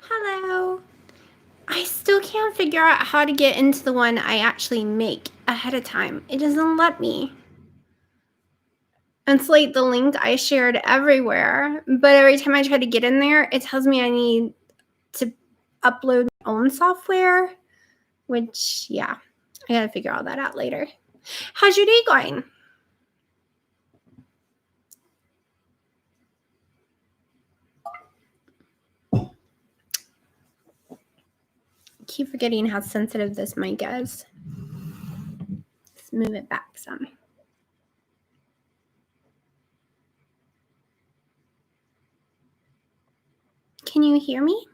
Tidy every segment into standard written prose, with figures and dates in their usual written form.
Hello. I still can't figure out how to get into the one I actually make ahead of time. It doesn't let me. It's like the link I shared everywhere, but every time I try to get in there, it tells me I need to upload my own software, which, yeah, I gotta figure all that out later. How's your day going? I keep forgetting how sensitive this mic is. Let's move it back some. Can you hear me?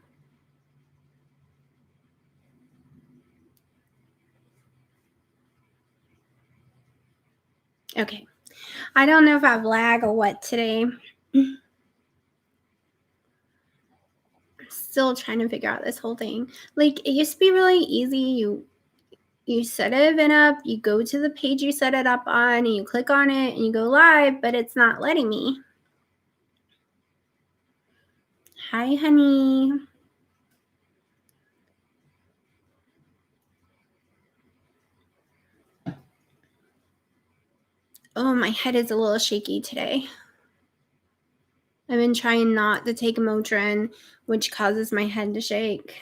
Okay. I don't know if I have lag or what today. Still trying to figure out this whole thing. Like, it used to be really easy. You set an event up, you go to the page you set it up on, and you click on it, and you go live, but it's not letting me. Hi, honey. Oh, my head is a little shaky today. I've been trying not to take Motrin, which causes my head to shake.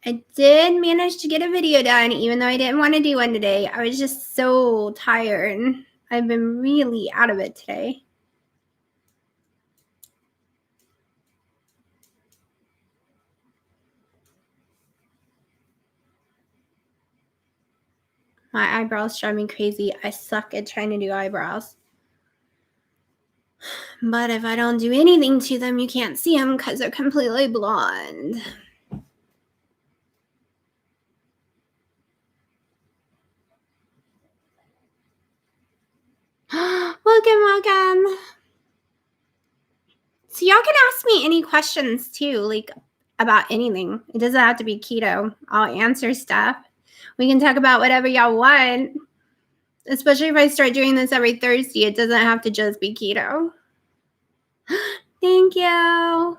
I did manage to get a video done, even though I didn't want to do one today. I was just so tired. I've been really out of it today. My eyebrows drive me crazy. I suck at trying to do eyebrows. But if I don't do anything to them, you can't see them because they're completely blonde. Welcome. So y'all can ask me any questions too, like about anything. It doesn't have to be keto. I'll answer stuff. We can talk about whatever y'all want. Especially if I start doing this every Thursday, it doesn't have to just be keto. Thank you.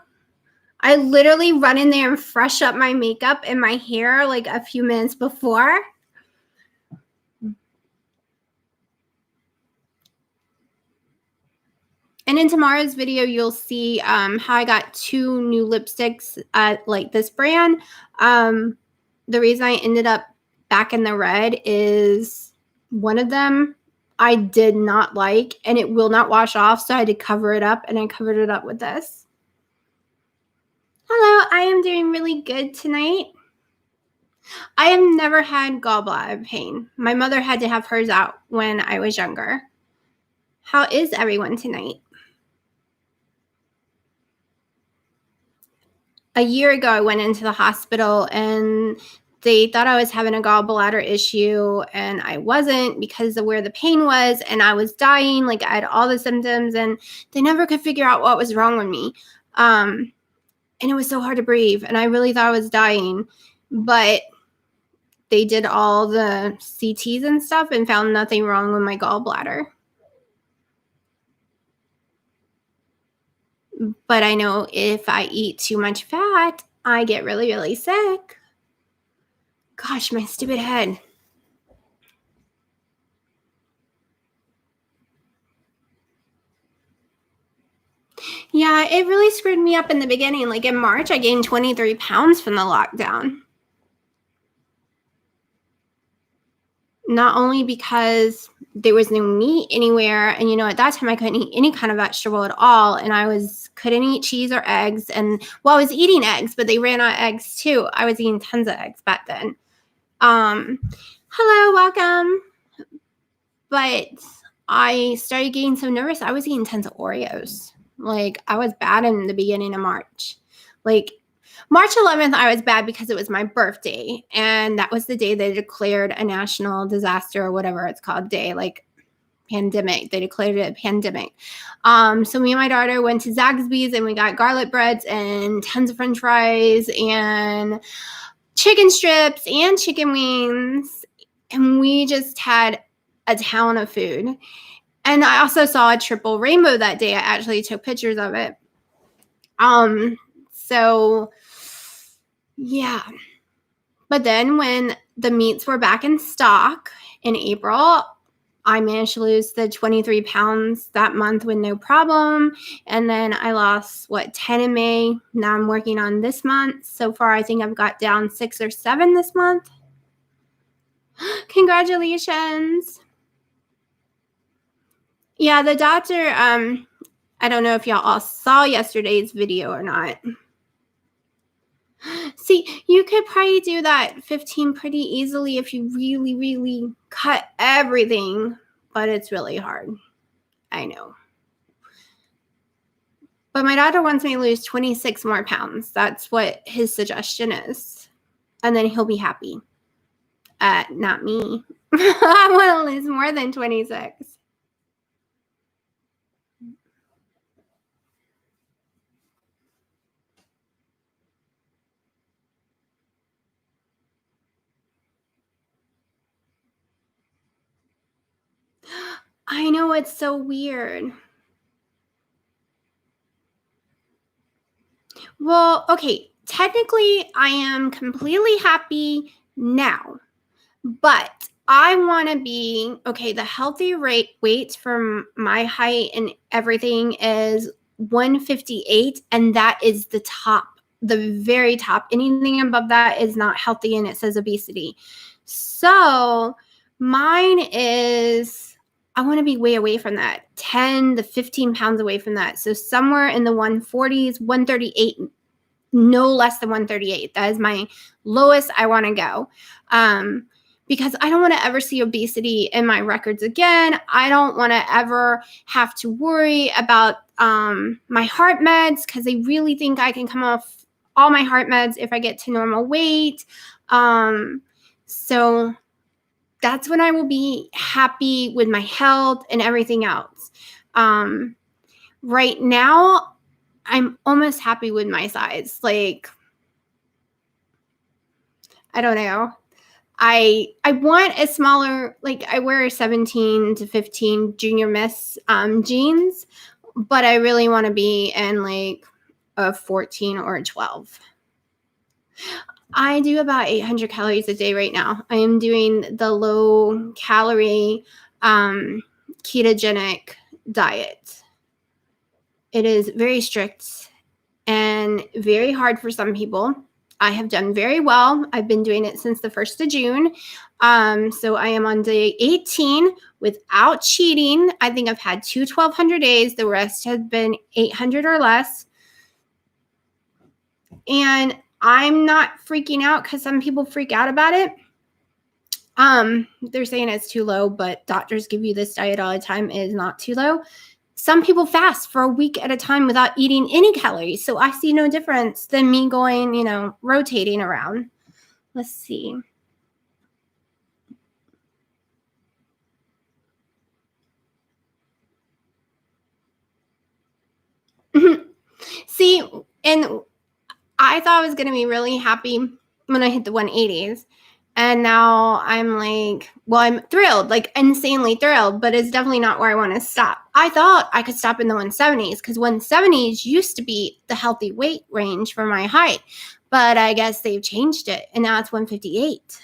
I literally run in there and fresh up my makeup and my hair like a few minutes before. And in tomorrow's video, you'll see how I got 2 new lipsticks at like this brand. The reason I ended up back in the red is one of them I did not like, and it will not wash off, so I had to cover it up, and I covered it up with this. Hello, I am doing really good tonight. I have never had gallbladder pain. My mother had to have hers out when I was younger. How is everyone tonight? A year ago, I went into the hospital and they thought I was having a gallbladder issue, and I wasn't because of where the pain was, and I was dying. Like, I had all the symptoms, and they never could figure out what was wrong with me. And it was so hard to breathe, and I really thought I was dying. But they did all the CTs and stuff and found nothing wrong with my gallbladder. But I know if I eat too much fat, I get really, really sick. Gosh, my stupid head. Yeah, it really screwed me up in the beginning. Like in March, I gained 23 pounds from the lockdown. Not only because there was no meat anywhere, and at that time I couldn't eat any kind of vegetable at all, and couldn't eat cheese or eggs. And I was eating eggs, but they ran out of eggs too. I was eating tons of eggs back then. Hello, welcome. But I started getting so nervous. I was eating tons of Oreos. Like, I was bad in the beginning of March. Like, March 11th, I was bad because it was my birthday. And that was the day they declared a national disaster or whatever it's called day, like pandemic. They declared it a pandemic. So me and my daughter went to Zaxby's and we got garlic breads and tons of french fries and chicken strips and chicken wings. And we just had a ton of food. And I also saw a triple rainbow that day. I actually took pictures of it. So yeah. But then when the meats were back in stock in April, I managed to lose the 23 pounds that month with no problem. And then I lost, 10 in May. Now I'm working on this month. So far, I think I've got down 6 or 7 this month. Congratulations. Yeah, the doctor, I don't know if y'all all saw yesterday's video or not. See, you could probably do that 15 pretty easily if you really, really cut everything, but it's really hard. I know. But my doctor wants me to lose 26 more pounds. That's what his suggestion is. And then he'll be happy. Not me. I want to lose more than 26. I know, it's so weird. Well, okay, technically I am completely happy now, but I want to be, okay, the healthy weight for my height and everything is 158, and that is the top, the very top. Anything above that is not healthy, and it says obesity. So mine is, I want to be way away from that, 10 to 15 pounds away from that. So somewhere in the 140s, 138, no less than 138. That is my lowest I want to go. Because I don't want to ever see obesity in my records again. I don't want to ever have to worry about my heart meds, because they really think I can come off all my heart meds if I get to normal weight. So that's when I will be happy with my health and everything else. Right now, I'm almost happy with my size. Like, I don't know. I want a smaller, like I wear 17 to 15 junior miss jeans, but I really want to be in like a 14 or a 12. I do about 800 calories a day right now. I am doing the low calorie ketogenic diet. It is very strict and very hard for some people. I have done very well. I've been doing it since the 1st of June. So I am on day 18 without cheating. I think I've had 2 1,200 days. The rest have been 800 or less. And I'm not freaking out, because some people freak out about it. They're saying it's too low, but doctors give you this diet all the time. It is not too low. Some people fast for a week at a time without eating any calories. So I see no difference than me going, rotating around. Let's see. See, and I thought I was going to be really happy when I hit the 180s. And now I'm like, well, I'm thrilled, like insanely thrilled, but it's definitely not where I want to stop. I thought I could stop in the 170s, because 170s used to be the healthy weight range for my height, but I guess they've changed it, and now it's 158.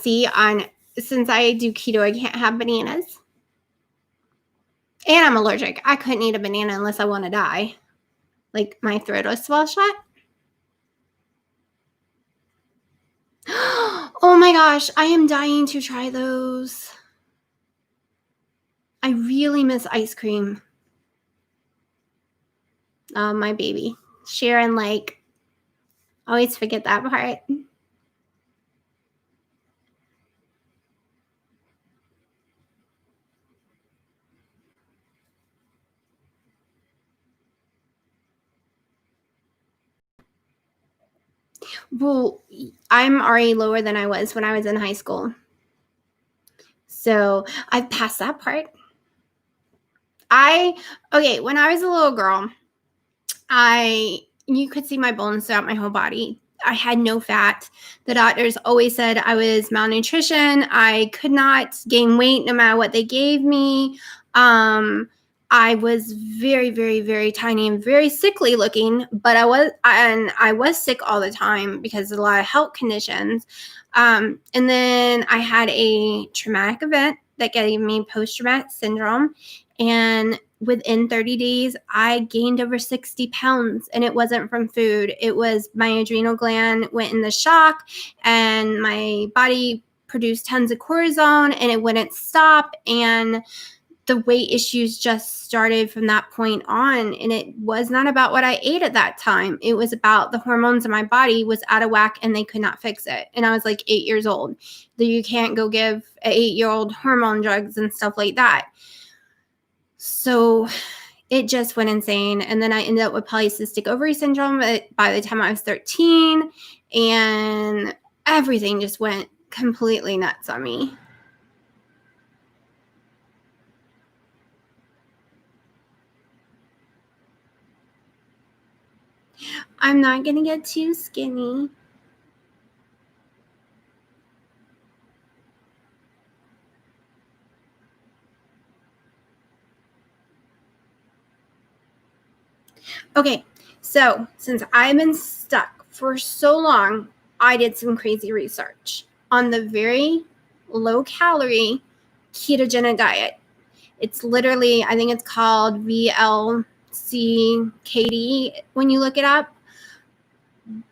See, since I do keto, I can't have bananas. And I'm allergic. I couldn't eat a banana unless I want to die. Like, my throat was swell shut. Oh my gosh, I am dying to try those. I really miss ice cream. My baby. Sharon, like, always forget that part. Well, I'm already lower than I was when I was in high school. So I've passed that part. When I was a little girl, you could see my bones throughout my whole body. I had no fat. The doctors always said I was malnutrition. I could not gain weight no matter what they gave me. I was very, very, very tiny and very sickly looking, but I was sick all the time because of a lot of health conditions. And then I had a traumatic event that gave me post-traumatic syndrome. And within 30 days, I gained over 60 pounds, and it wasn't from food. It was my adrenal gland went into shock, and my body produced tons of cortisone, and it wouldn't stop. And the weight issues just started from that point on. And it was not about what I ate at that time. It was about the hormones in my body was out of whack, and they could not fix it. And I was like 8 years old. You can't go give an 8-year-old hormone drugs and stuff like that. So it just went insane. And then I ended up with polycystic ovary syndrome by the time I was 13. And everything just went completely nuts on me. I'm not going to get too skinny. Okay, so since I've been stuck for so long, I did some crazy research on the very low calorie ketogenic diet. It's literally, I think it's called VLCKD when you look it up.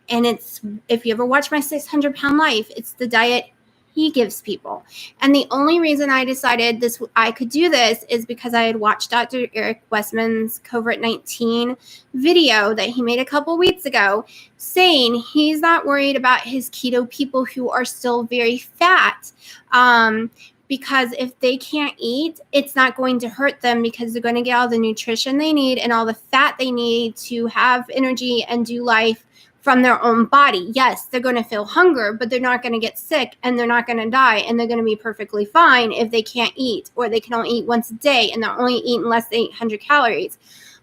And it's, if you ever watch my 600-pound life, it's the diet he gives people. And the only reason I decided I could do this is because I had watched Dr. Eric Westman's COVID-19 video that he made a couple weeks ago, saying he's not worried about his keto people who are still very fat. Because if they can't eat, it's not going to hurt them because they're going to get all the nutrition they need and all the fat they need to have energy and do life from their own body. Yes, they're going to feel hunger, but they're not going to get sick, and they're not going to die, and they're going to be perfectly fine if they can't eat, or they can only eat once a day and they're only eating less than 800 calories.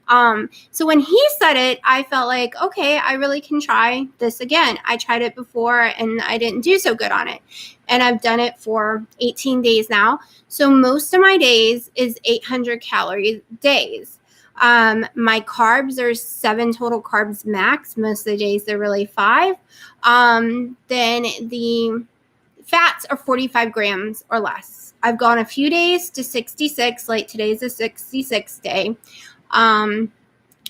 So when he said it, I felt like, okay, I really can try this again. I tried it before and I didn't do so good on it. And I've done it for 18 days now. So most of my days is 800 calorie days. My carbs are 7 total carbs max. Most of the days they're really 5. Then the fats are 45 grams or less. I've gone a few days to 66, like today's a 66 day. I'm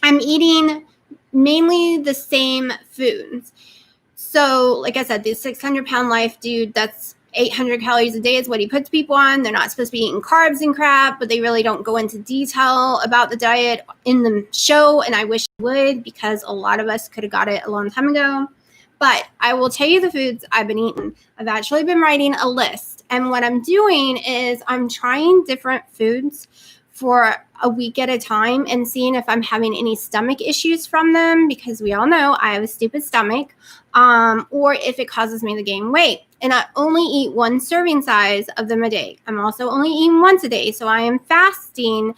eating mainly the same foods. So like I said, the 600-pound life dude, that's 800 calories a day is what he puts people on. They're not supposed to be eating carbs and crap, but they really don't go into detail about the diet in the show. And I wish they would, because a lot of us could have got it a long time ago. But I will tell you the foods I've been eating. I've actually been writing a list. And what I'm doing is I'm trying different foods for a week at a time and seeing if I'm having any stomach issues from them, because we all know I have a stupid stomach, or if it causes me to gain weight. And I only eat 1 serving size of them a day. I'm also only eating once a day. So I am fasting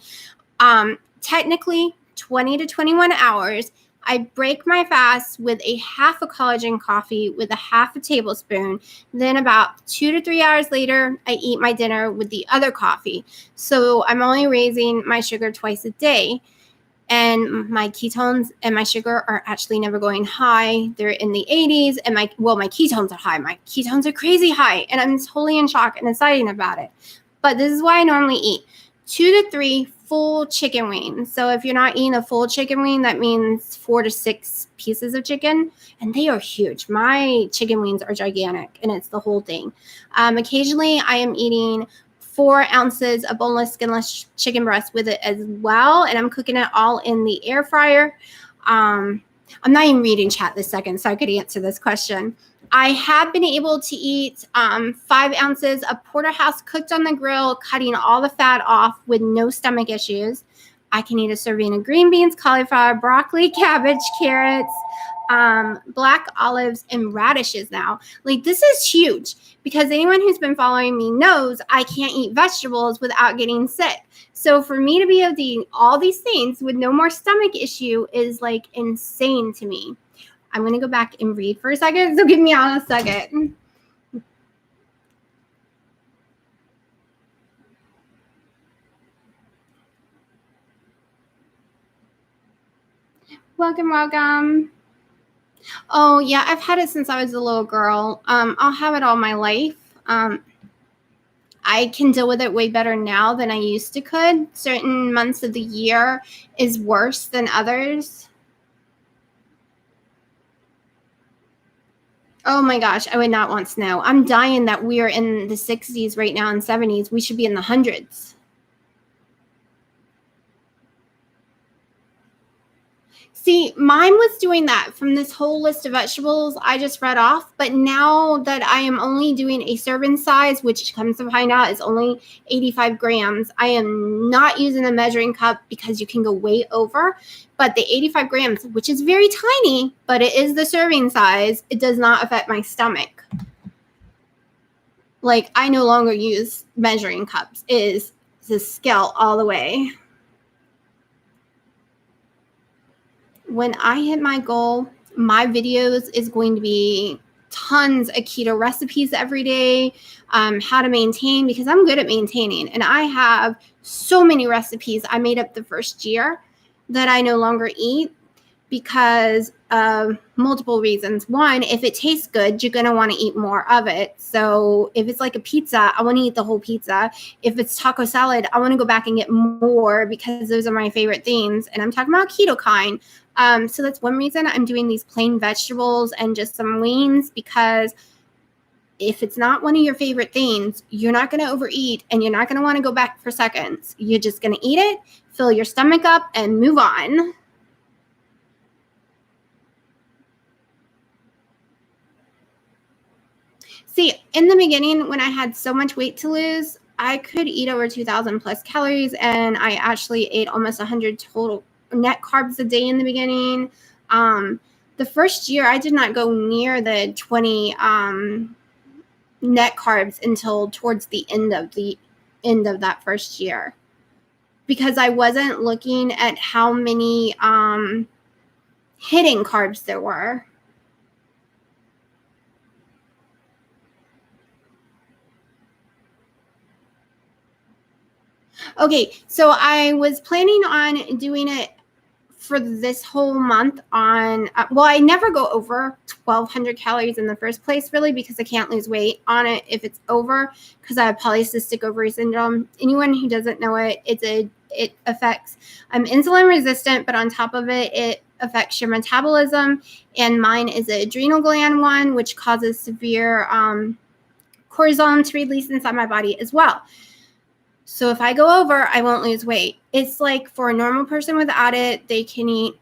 technically 20 to 21 hours. I break my fast with a half a collagen coffee with a half a tablespoon. Then about 2 to 3 hours later, I eat my dinner with the other coffee. So I'm only raising my sugar twice a day. And my ketones and my sugar are actually never going high. They're in the 80s. And my ketones are high. My ketones are crazy high. And I'm totally in shock and excited about it. But this is why I normally eat 2 to 3 full chicken wings. So if you're not eating a full chicken wing, that means 4 to 6 pieces of chicken. And they are huge. My chicken wings are gigantic, and it's the whole thing. Occasionally, I am eating 4 ounces of boneless, skinless chicken breast with it as well. And I'm cooking it all in the air fryer. I'm not even reading chat this second, so I could answer this question. I have been able to eat 5 ounces of porterhouse cooked on the grill, cutting all the fat off with no stomach issues. I can eat a serving of green beans, cauliflower, broccoli, cabbage, carrots, black olives, and radishes now. Like, this is huge, because anyone who's been following me knows I can't eat vegetables without getting sick. So for me to be able to eat all these things with no more stomach issue is like insane to me. I'm going to go back and read for a second, so give me on a second. Welcome. Oh, yeah, I've had it since I was a little girl. I'll have it all my life. I can deal with it way better now than I used to could. Certain months of the year is worse than others. Oh my gosh, I would not want snow. I'm dying that we're in the 60s right now and 70s. We should be in the hundreds. See, mine was doing that from this whole list of vegetables I just read off. But now that I am only doing a serving size, which comes to find out is only 85 grams, I am not using a measuring cup because you can go way over. But the 85 grams, which is very tiny, but it is the serving size, it does not affect my stomach. Like, I no longer use measuring cups. It is the scale all the way. When I hit my goal, my videos is going to be tons of keto recipes every day, how to maintain, because I'm good at maintaining. And I have so many recipes I made up the first year that I no longer eat because of multiple reasons. One, if it tastes good, you're going to want to eat more of it. So if it's like a pizza, I want to eat the whole pizza. If it's taco salad, I want to go back and get more because those are my favorite things. And I'm talking about keto kind. So that's one reason I'm doing these plain vegetables and just some wings, because if it's not one of your favorite things, you're not going to overeat and you're not going to want to go back for seconds. You're just going to eat it, fill your stomach up, and move on. See, in the beginning, when I had so much weight to lose, I could eat over 2,000 plus calories, and I actually ate almost 100 total net carbs a day in the beginning. The first year, I did not go near the 20 net carbs until towards the end of that first year, because I wasn't looking at how many hidden carbs there were. Okay, so I was planning on doing it for this whole month on, well, I never go over 1,200 calories in the first place, really, because I can't lose weight on it if it's over, because I have polycystic ovary syndrome. Anyone who doesn't know it, it affects, I'm insulin resistant, but on top of it, it affects your metabolism, and mine is an adrenal gland one, which causes severe cortisol to release inside my body as well. So if I go over, I won't lose weight. It's like for a normal person without it, they can eat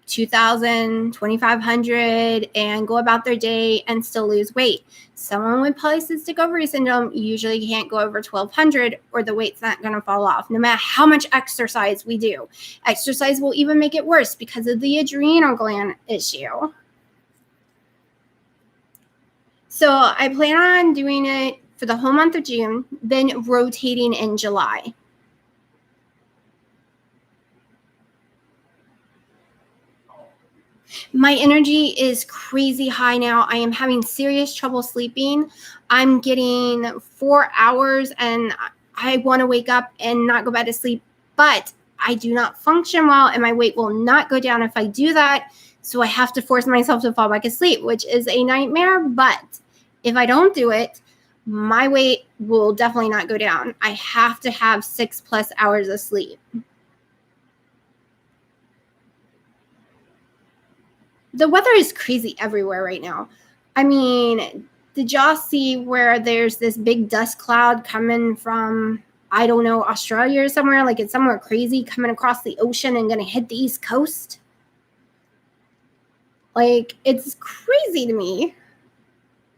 2,000, 2,500 and go about their day and still lose weight. Someone with polycystic ovary syndrome usually can't go over 1,200 or the weight's not going to fall off, no matter how much exercise we do. Exercise will even make it worse because of the adrenal gland issue. So I plan on doing it for the whole month of June, then rotating in July. My energy is crazy high now. I am having serious trouble sleeping. I'm getting 4 hours and I want to wake up and not go back to sleep, but I do not function well and my weight will not go down if I do that. So I have to force myself to fall back asleep, which is a nightmare. But if I don't do it, my weight will definitely not go down. I have to have 6+ hours of sleep. The weather is crazy everywhere right now. I mean, did y'all see where there's this big dust cloud coming from, I don't know, Australia or somewhere? Like it's somewhere crazy coming across the ocean and going to hit the East Coast? Like, it's crazy to me.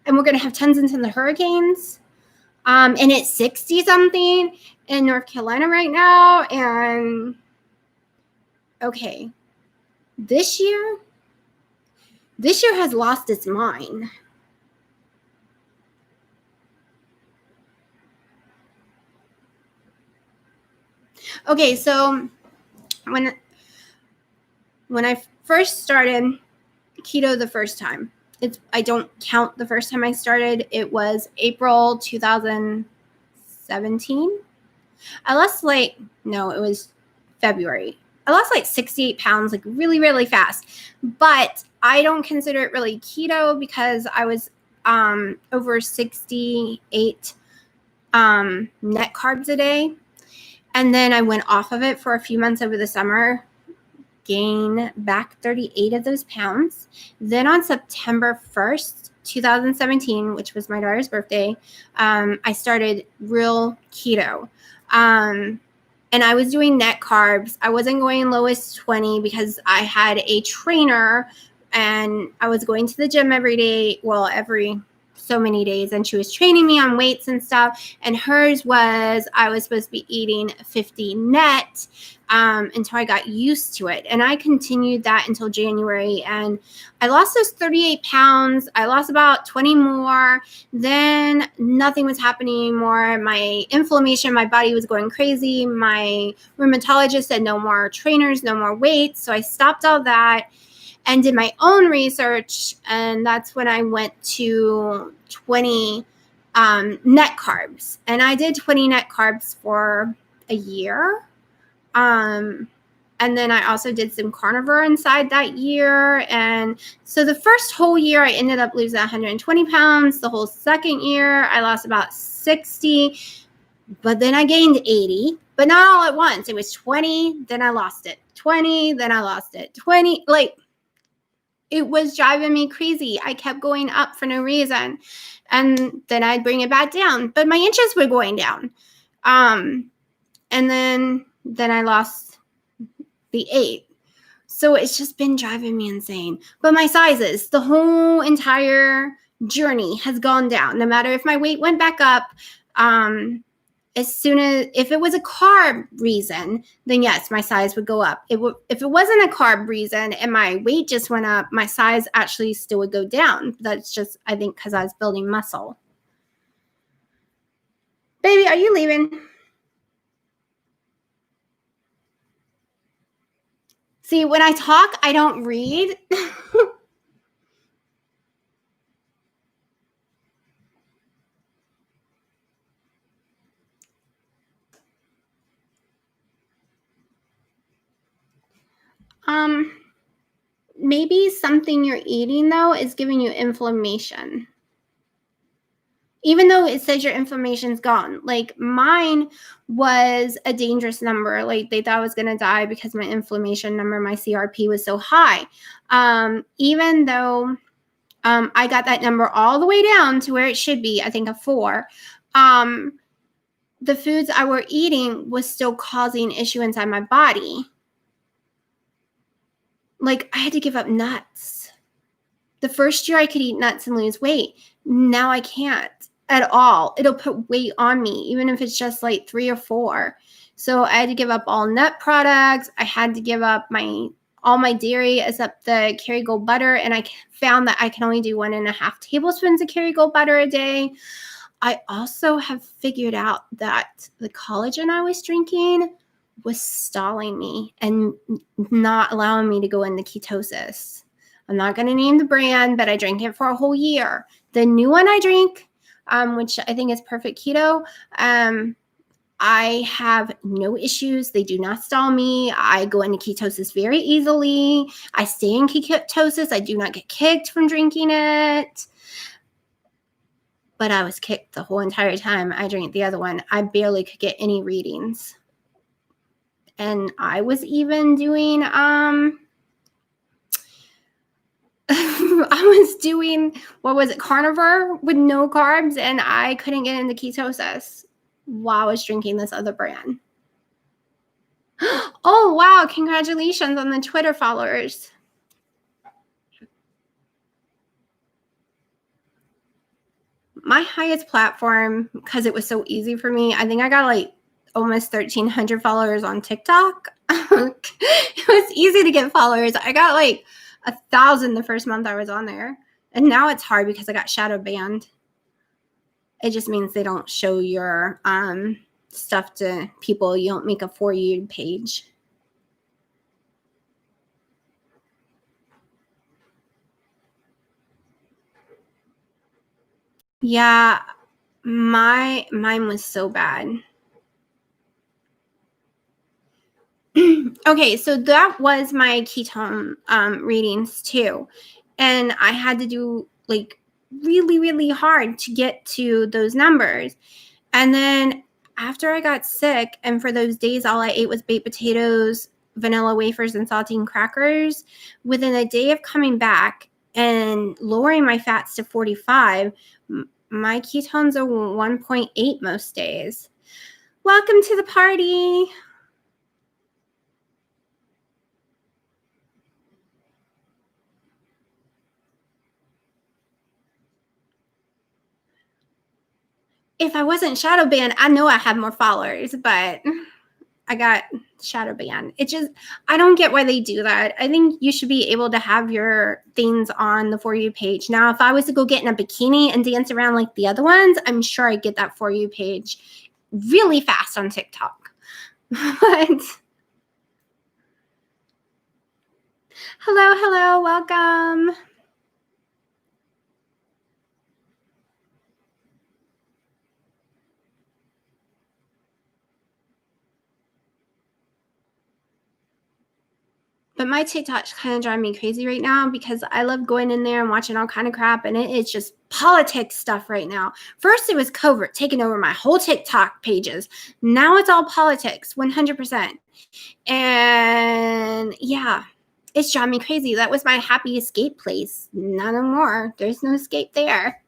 And we're going to have tons and tons of hurricanes. And it's 60 something in North Carolina right now. And okay, this year has lost its mind. Okay, so when I first started keto the first time. I don't count the first time I started. It was April 2017. I lost it was February. I lost 68 pounds, really, really fast. But I don't consider it really keto because I was over 68 net carbs a day. And then I went off of it for a few months over the summer, gained back 38 of those pounds. Then on September 1st, 2017, which was my daughter's birthday, I started real keto. And I was doing net carbs. I wasn't going lowest 20 because I had a trainer and I was going to the gym every day. Well, every so many days. And she was training me on weights and stuff. And hers was, I was supposed to be eating 50 net until I got used to it. And I continued that until January. And I lost those 38 pounds. I lost about 20 more. Then nothing was happening anymore. My inflammation, my body was going crazy. My rheumatologist said no more trainers, no more weights. So I stopped all that and did my own research. And that's when I went to 20 net carbs. And I did 20 net carbs for a year. And then I also did some carnivore inside that year. And so the first whole year, I ended up losing 120 pounds. The whole second year, I lost about 60. But then I gained 80. But not all at once. It was 20. Then I lost it. 20. Then I lost it. 20. It was driving me crazy. I kept going up for no reason. And then I'd bring it back down. But my inches were going down. And then I lost the 8. So it's just been driving me insane. But my sizes, the whole entire journey has gone down. No matter if my weight went back up, if it was a carb reason, then yes, my size would go up. If it wasn't a carb reason and my weight just went up, my size actually still would go down. That's just, I think, because I was building muscle. Baby, are you leaving? See, when I talk, I don't read. Maybe something you're eating, though, is giving you inflammation. Even though it says your inflammation's gone. Mine was a dangerous number. They thought I was going to die because my inflammation number, my CRP, was so high. Even though I got that number all the way down to where it should be, I think a 4, the foods I were eating was still causing issue inside my body. I had to give up nuts. The first year I could eat nuts and lose weight. Now I can't at all. It'll put weight on me, even if it's just 3 or 4. So I had to give up all nut products. I had to give up all my dairy except the Kerrygold butter. And I found that I can only do 1.5 tablespoons of Kerrygold butter a day. I also have figured out that the collagen I was drinking was stalling me and not allowing me to go into ketosis. I'm not going to name the brand, but I drank it for a whole year. The new one I drink, which I think is Perfect Keto, I have no issues. They do not stall me. I go into ketosis very easily. I stay in ketosis. I do not get kicked from drinking it. But I was kicked the whole entire time I drank the other one. I barely could get any readings. And I was even doing, I was doing, carnivore with no carbs, and I couldn't get into ketosis while I was drinking this other brand. Oh, wow. Congratulations on the Twitter followers. My highest platform, because it was so easy for me, I think I got almost 1,300 followers on TikTok. It was easy to get followers. I got 1,000 the first month I was on there. And now it's hard because I got shadow banned. It just means they don't show your stuff to people. You don't make a For You page. Yeah, mine was so bad. Okay, so that was my ketone readings too. And I had to do like really, really hard to get to those numbers. And then after I got sick, and for those days, all I ate was baked potatoes, vanilla wafers, and saltine crackers. Within a day of coming back and lowering my fats to 45, my ketones are 1.8 most days. Welcome to the party. If I wasn't shadow banned, I know I had more followers, but I got shadow banned. It just, I don't get why they do that. I think you should be able to have your things on the For You page. Now, if I was to go get in a bikini and dance around like the other ones, I'm sure I'd get that For You page really fast on TikTok. But hello, welcome. But my TikTok's kind of driving me crazy right now because I love going in there and watching all kind of crap, and it's just politics stuff right now. First, it was covert, taking over my whole TikTok pages. Now it's all politics, 100%. And yeah, it's driving me crazy. That was my happy escape place. None more. There's no escape there.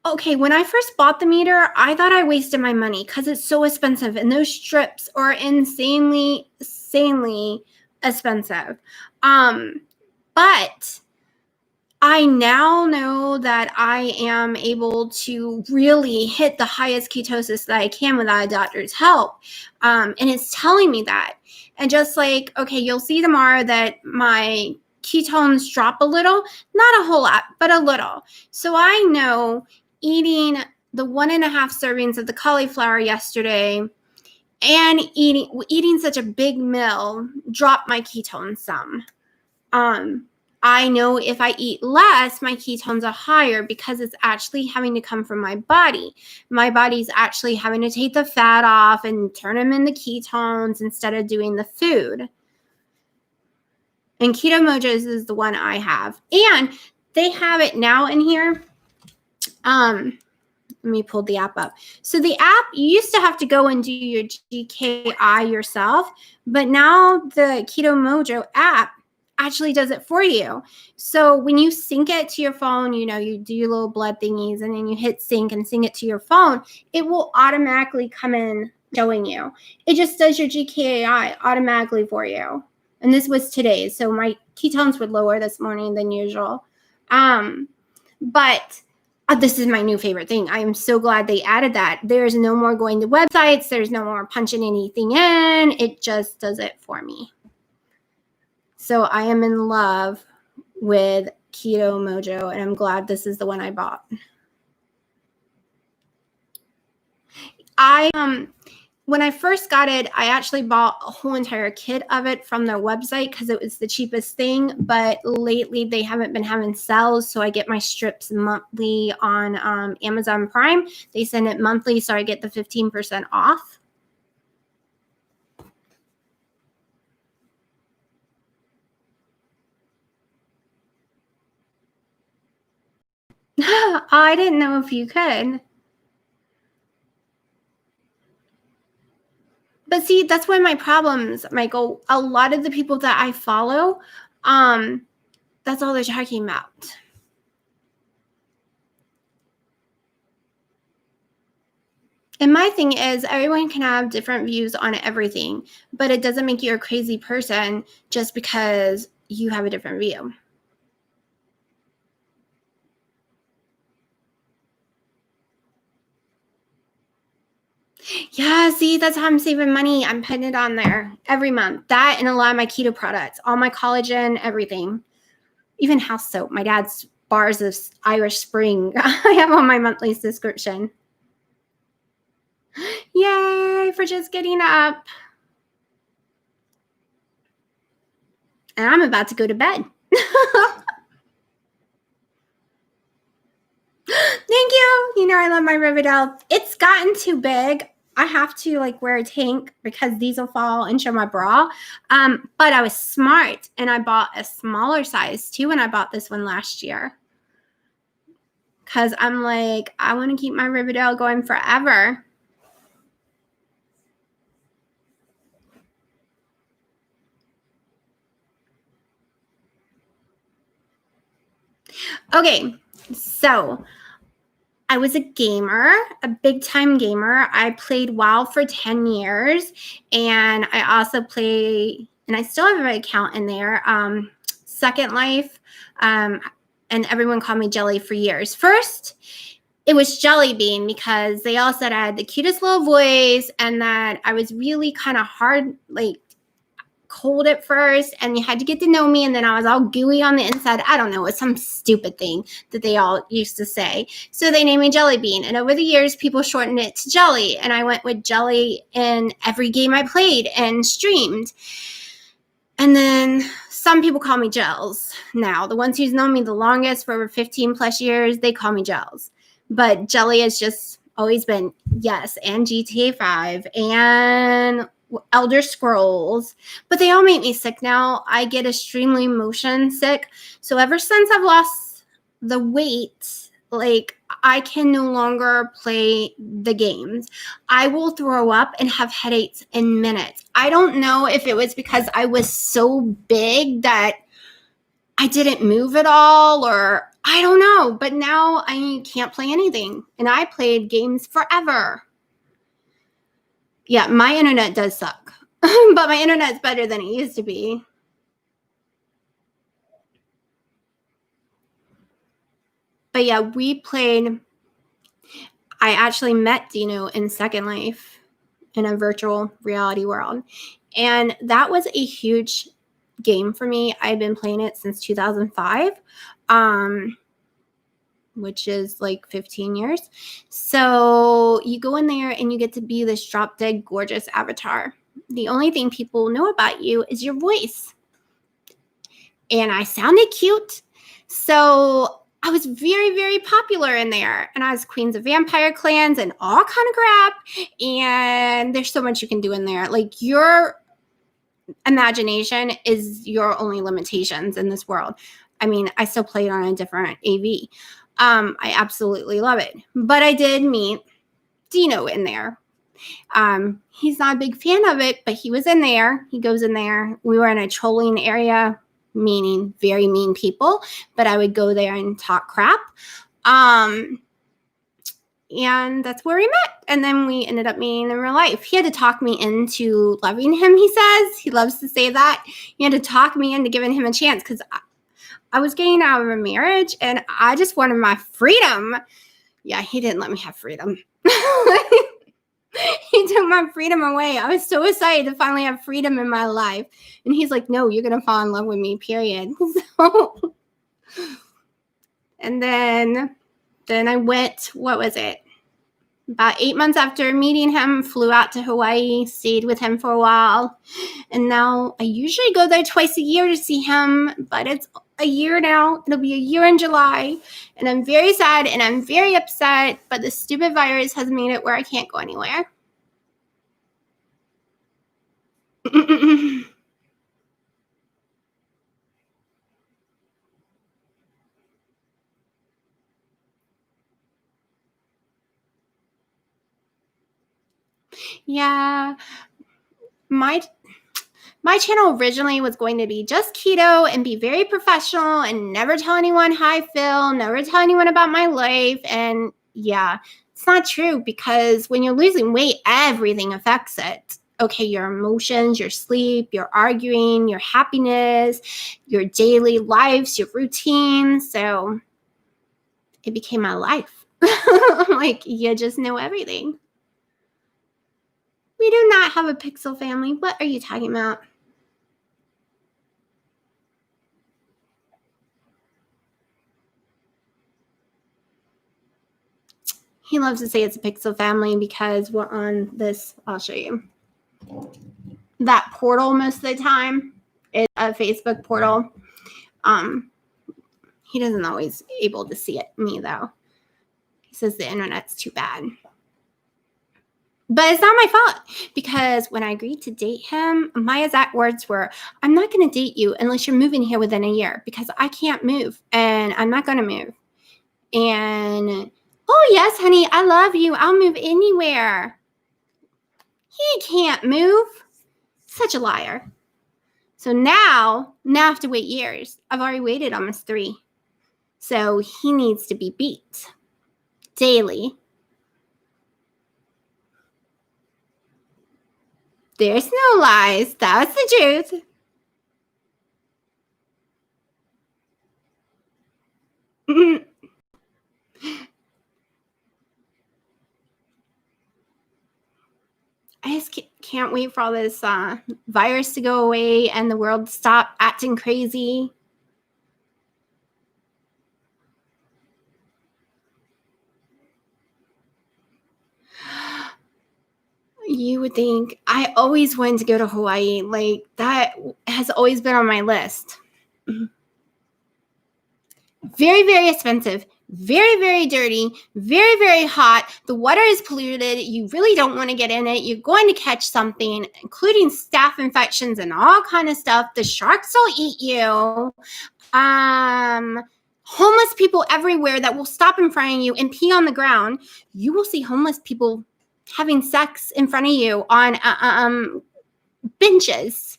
Okay, when I first bought the meter, I thought I wasted my money because it's so expensive, and those strips are insanely expensive. But I now know that I am able to really hit the highest ketosis that I can without a doctor's help. And it's telling me that. And just like, okay, you'll see tomorrow that my ketones drop a little, not a whole lot, but a little. So I know eating the 1.5 servings of the cauliflower yesterday and eating such a big meal dropped my ketones some. I know if I eat less, my ketones are higher because it's actually having to come from my body. My body's actually having to take the fat off and turn them into ketones instead of doing the food. And Keto Mojos is the one I have. And they have it now in here. Let me pull the app up. So the app, you used to have to go and do your GKI yourself, but now the Keto Mojo app actually does it for you. So when you sync it to your phone, you do your little blood thingies and then you hit sync and sync it to your phone, it will automatically come in showing you. It just does your GKI automatically for you. And this was today. So my ketones were lower this morning than usual. But this is my new favorite thing. I am so glad they added that. There's no more going to websites. There's no more punching anything in. It just does it for me. So I am in love with Keto Mojo, and I'm glad this is the one I bought. When I first got it, I actually bought a whole entire kit of it from their website because it was the cheapest thing. But lately, they haven't been having sales, so I get my strips monthly on Amazon Prime. They send it monthly, so I get the 15% off. I didn't know if you could. But see, that's one of my problems, Michael. A lot of the people that I follow, that's all they're talking about. And my thing is, everyone can have different views on everything, but it doesn't make you a crazy person just because you have a different view. Yeah, see, that's how I'm saving money. I'm putting it on there every month. That and a lot of my keto products, all my collagen, everything. Even house soap. My dad's bars of Irish Spring I have on my monthly subscription. Yay for just getting up. And I'm about to go to bed. Thank you. You know, I love my Riverdale. It's gotten too big. I have to like wear a tank because these will fall and show my bra. But I was smart and I bought a smaller size too. And I bought this one last year because I'm like, I want to keep my Riverdale going forever. Okay, so I was a gamer, a big time gamer. I played WoW for 10 years, and I also play, and I still have an account in there, Second Life, and everyone called me Jelly for years. First, it was Jelly Bean because they all said I had the cutest little voice and that I was really kind of hard, like cold at first, and you had to get to know me, and then I was all gooey on the inside. I don't know, it's some stupid thing that they all used to say. So they named me Jelly Bean, and over the years people shortened it to Jelly, and I went with Jelly in every game I played and streamed. And then some people call me Gels now. The ones who's known me the longest for over 15 plus years, they call me Gels. But Jelly has just always been, yes, and GTA 5 and Elder Scrolls, but they all make me sick now. I get extremely motion sick. So ever since I've lost the weight, like I can no longer play the games. I will throw up and have headaches in minutes. I don't know if it was because I was so big that I didn't move at all, or I don't know, but now I can't play anything. And I played games forever. Yeah, my internet does suck, but my internet's better than it used to be. But yeah, we played. I actually met Dino in Second Life in a virtual reality world. And that was a huge game for me. I've been playing it since 2005, which is like 15 years. So you go in there and you get to be this drop dead gorgeous avatar. The only thing people know about you is your voice. And I sounded cute. So I was very, very popular in there. And I was Queens of Vampire Clans and all kind of crap. And there's so much you can do in there. Like your imagination is your only limitations in this world. I mean, I still play it on a different AV. I absolutely love it. But I did meet Dino in there. He's not a big fan of it, but he was in there. He goes in there. We were in a trolling area, meaning very mean people, but I would go there and talk crap. And that's where we met. And then we ended up meeting in real life. He had to talk me into loving him, he says. He loves to say that. He had to talk me into giving him a chance because I was getting out of a marriage and I just wanted my freedom. Yeah, he didn't let me have freedom. He took my freedom away. I was so excited to finally have freedom in my life. And he's like, no, you're going to fall in love with me, period. So, and then I went, what was it? About 8 months after meeting him, flew out to Hawaii, stayed with him for a while. And now I usually go there twice a year to see him, but it's a year now. It'll be a year in July. And I'm very sad and I'm very upset, but the stupid virus has made it where I can't go anywhere. Yeah, my channel originally was going to be just keto and be very professional and never tell anyone how I feel, never tell anyone about my life. And yeah, it's not true because when you're losing weight, everything affects it. Okay, your emotions, your sleep, your arguing, your happiness, your daily lives, your routine. So it became my life. Like, you just know everything. We do not have a pixel family. What are you talking about? He loves to say it's a pixel family because we're on this. I'll show you. That portal most of the time is a Facebook portal. He doesn't always able to see it. Me though. He says the internet's too bad. But it's not my fault because when I agreed to date him, my exact words were, I'm not going to date you unless you're moving here within a year because I can't move and I'm not going to move. And, oh, yes, honey, I love you. I'll move anywhere. He can't move. Such a liar. So now I have to wait years. I've already waited almost 3. So he needs to be beat daily. There's no lies. That's the truth. I just can't wait for all this virus to go away and the world to stop acting crazy. You would think. I always wanted to go to Hawaii. Like, that has always been on my list. Very, very expensive. Very, very dirty. Very, very hot. The water is polluted. You really don't want to get in it. You're going to catch something, including staph infections and all kind of stuff. The sharks will eat you. Homeless people everywhere that will stop in front of you and pee on the ground. You will see homeless people having sex in front of you on benches.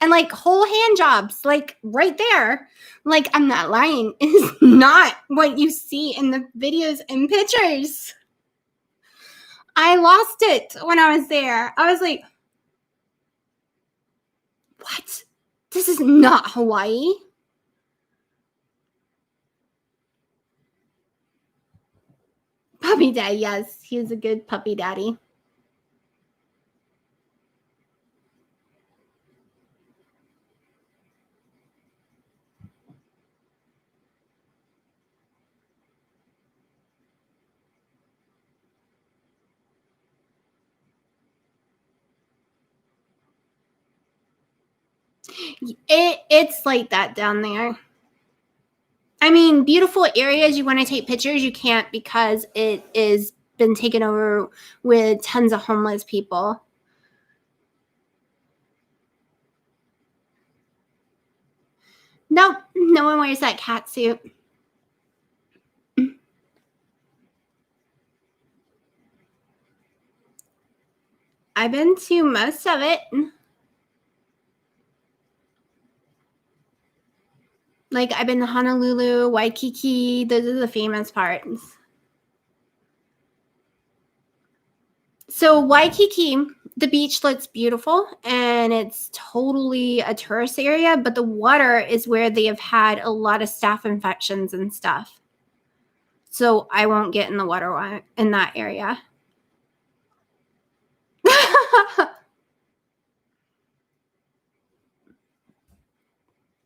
And like whole hand jobs, like right there. Like, I'm not lying. It's not what you see in the videos and pictures. I lost it when I was there. I was like, what? This is not Hawaii. Puppy daddy, yes. He's a good puppy daddy. It's like that down there. I mean, beautiful areas you want to take pictures, you can't because it is been taken over with tons of homeless people. Nope, no one wears that cat suit. I've been to most of it. Like, I've been to Honolulu, Waikiki. Those are the famous parts. So Waikiki, the beach looks beautiful and it's totally a tourist area, but the water is where they have had a lot of staph infections and stuff. So I won't get in the water in that area.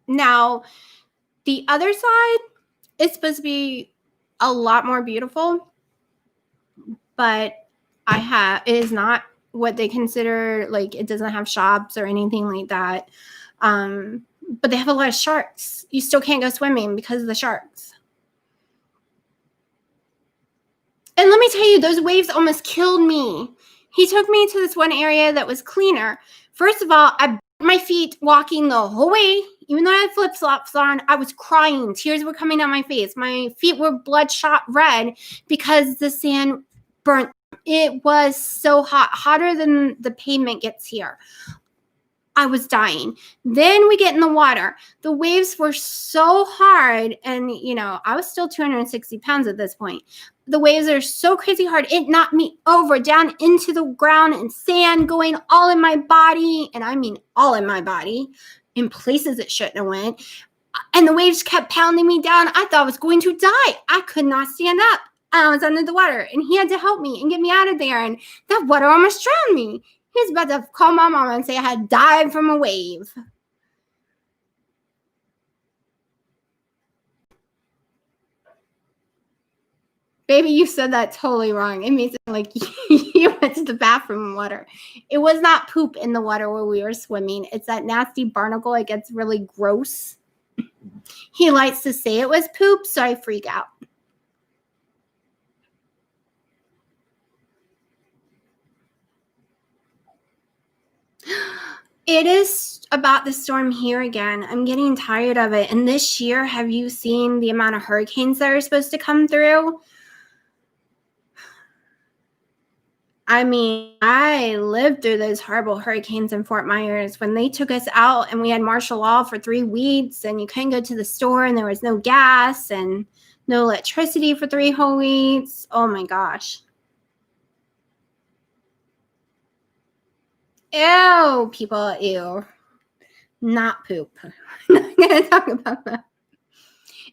Now, the other side is supposed to be a lot more beautiful, but it is not what they consider, like, it doesn't have shops or anything like that. But they have a lot of sharks. You still can't go swimming because of the sharks. And let me tell you, those waves almost killed me. He took me to this one area that was cleaner. First of all, I my feet walking the whole way. Even though I had flip-flops on, I was crying. Tears were coming down my face. My feet were bloodshot red because the sand burnt. It was so hot, hotter than the pavement gets here. I was dying. Then we get in the water. The waves were so hard. And, I was still 260 pounds at this point. The waves are so crazy hard. It knocked me over down into the ground and sand going all in my body. And I mean all in my body, in places it shouldn't have went. And the waves kept pounding me down. I thought I was going to die. I could not stand up. I was under the water. And he had to help me and get me out of there. And that water almost drowned me. He was about to call my mom and say I had died from a wave. Baby, you said that totally wrong. It means like you went to the bathroom in water. It was not poop in the water where we were swimming. It's that nasty barnacle. It gets really gross. He likes to say it was poop, so I freak out. It is about the storm here again. I'm getting tired of it. And this year, have you seen the amount of hurricanes that are supposed to come through? I mean, I lived through those horrible hurricanes in Fort Myers when they took us out and we had martial law for 3 weeks and you couldn't go to the store and there was no gas and no electricity for 3 whole weeks. Oh my gosh. Ew, people, ew. Not poop. I'm not going to talk about that.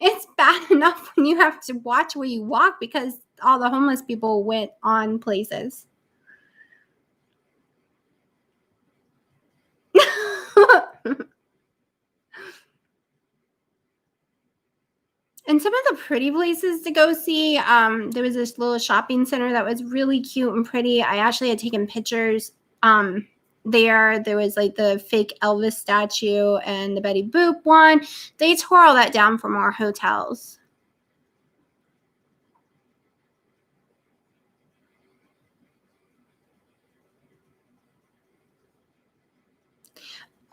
It's bad enough when you have to watch where you walk because all the homeless people went on places. And some of the pretty places to go see, there was this little shopping center that was really cute and pretty. I actually had taken pictures there. There was like the fake Elvis statue and the Betty Boop one. They tore all that down from our hotels.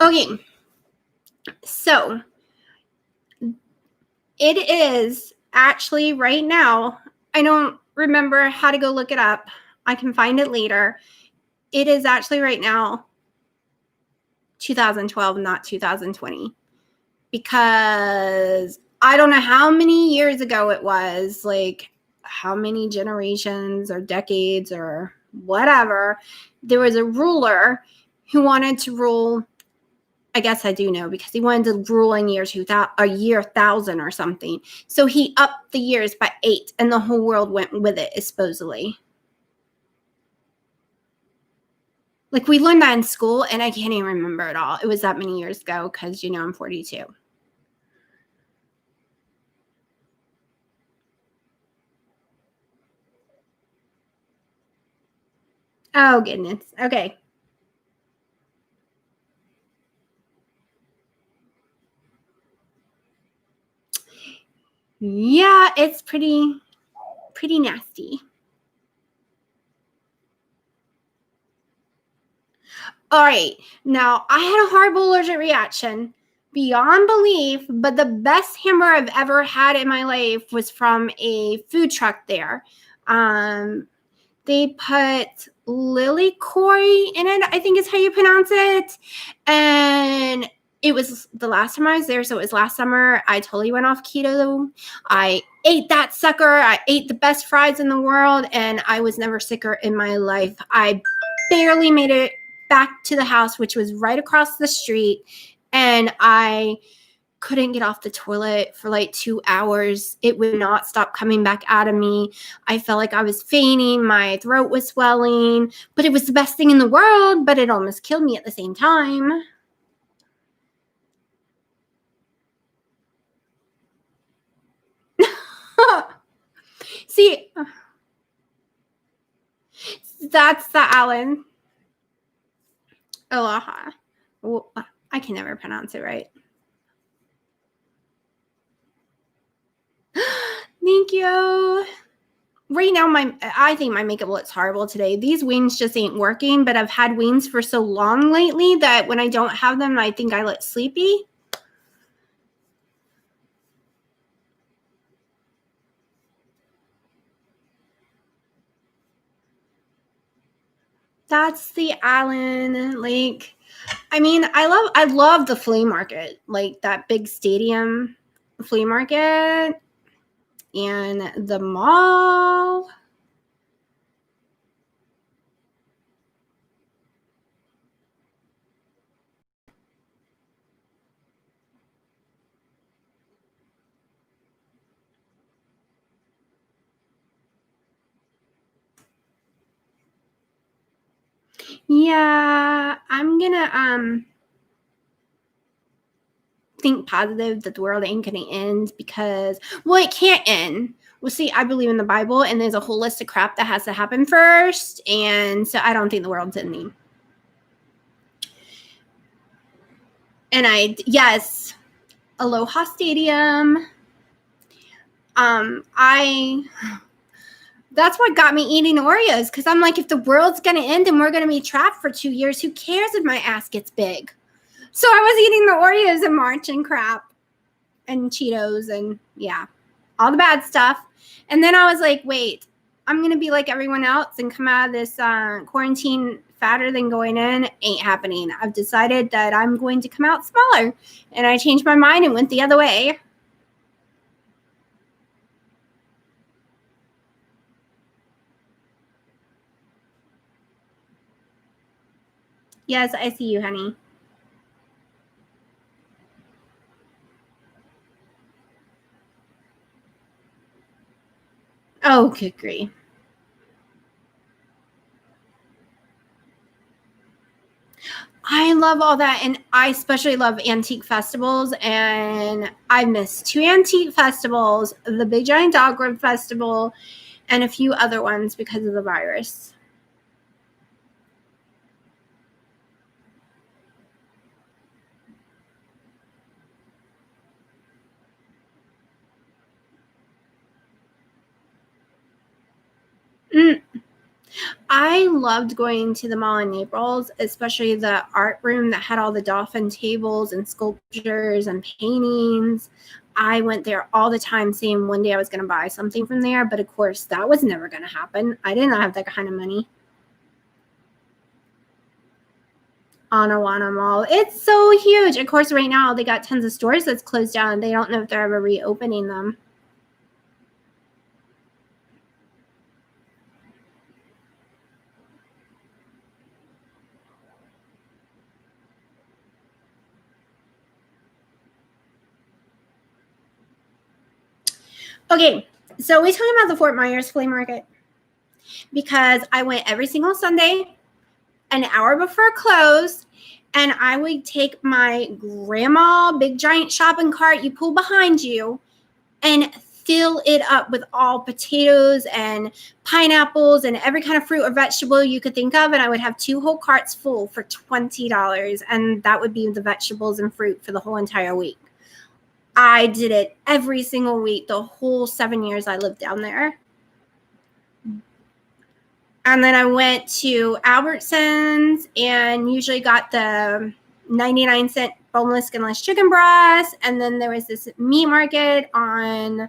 Okay, so it is actually right now. I don't remember how to go look it up. I can find it later. It is actually right now 2012, not 2020, because I don't know how many years ago it was, like how many generations or decades or whatever. There was a ruler who wanted to rule. I guess I do know because he wanted to rule in year 2000, a year 1000 or something. So he upped the years by 8 and the whole world went with it, supposedly. Like we learned that in school and I can't even remember it all. It was that many years ago because, you know, I'm 42. Oh, goodness. Okay. Yeah, it's pretty nasty. All right. Now, I had a horrible allergic reaction beyond belief, but the best hamburger I've ever had in my life was from a food truck there. They put lily koi in it, I think is how you pronounce it. And it was the last time I was there, so it was last summer. I totally went off keto. I ate that sucker. I ate the best fries in the world, and I was never sicker in my life. I barely made it back to the house, which was right across the street, and I couldn't get off the toilet for like 2 hours. It would not stop coming back out of me. I felt like I was fainting. My throat was swelling, but it was the best thing in the world, but it almost killed me at the same time. See, that's the Alan. Aloha. Well, I can never pronounce it right. Thank you. Right now, I think my makeup looks horrible today. These wings just ain't working, but I've had wings for so long lately that when I don't have them, I think I look sleepy. That's the Allen. Like, I mean, I love the flea market, like that big stadium flea market and the mall. Yeah, I'm gonna think positive that the world ain't going to end because, well, it can't end. Well, see, I believe in the Bible, and there's a whole list of crap that has to happen first, and so I don't think the world's ending. And yes, Aloha Stadium. That's what got me eating Oreos, because I'm like, if the world's going to end and we're going to be trapped for 2 years, who cares if my ass gets big? So I was eating the Oreos in March and crap and Cheetos and yeah, all the bad stuff. And then I was like, wait, I'm going to be like everyone else and come out of this quarantine fatter than going in. Ain't happening. I've decided that I'm going to come out smaller. And I changed my mind and went the other way. Yes, I see you, honey. Oh, good grief. I love all that, and I especially love antique festivals, and I missed 2 antique festivals, the Big Giant Dogwood Festival, and a few other ones because of the virus. I loved going to the mall in Naples, especially the art room that had all the dolphin tables and sculptures and paintings. I went there all the time saying one day I was going to buy something from there, but of course that was never going to happen. I did not have that kind of money. Anawana Mall. It's so huge. Of course, right now they got tons of stores that's closed down. They don't know if they're ever reopening them. Okay, so we talking about the Fort Myers flea market because I went every single Sunday, an hour before close, and I would take my grandma big giant shopping cart you pull behind you and fill it up with all potatoes and pineapples and every kind of fruit or vegetable you could think of. And I would have 2 whole carts full for $20. And that would be the vegetables and fruit for the whole entire week. I did it every single week, the whole 7 years I lived down there. And then I went to Albertsons and usually got the 99-cent boneless, skinless chicken breast. And then there was this meat market on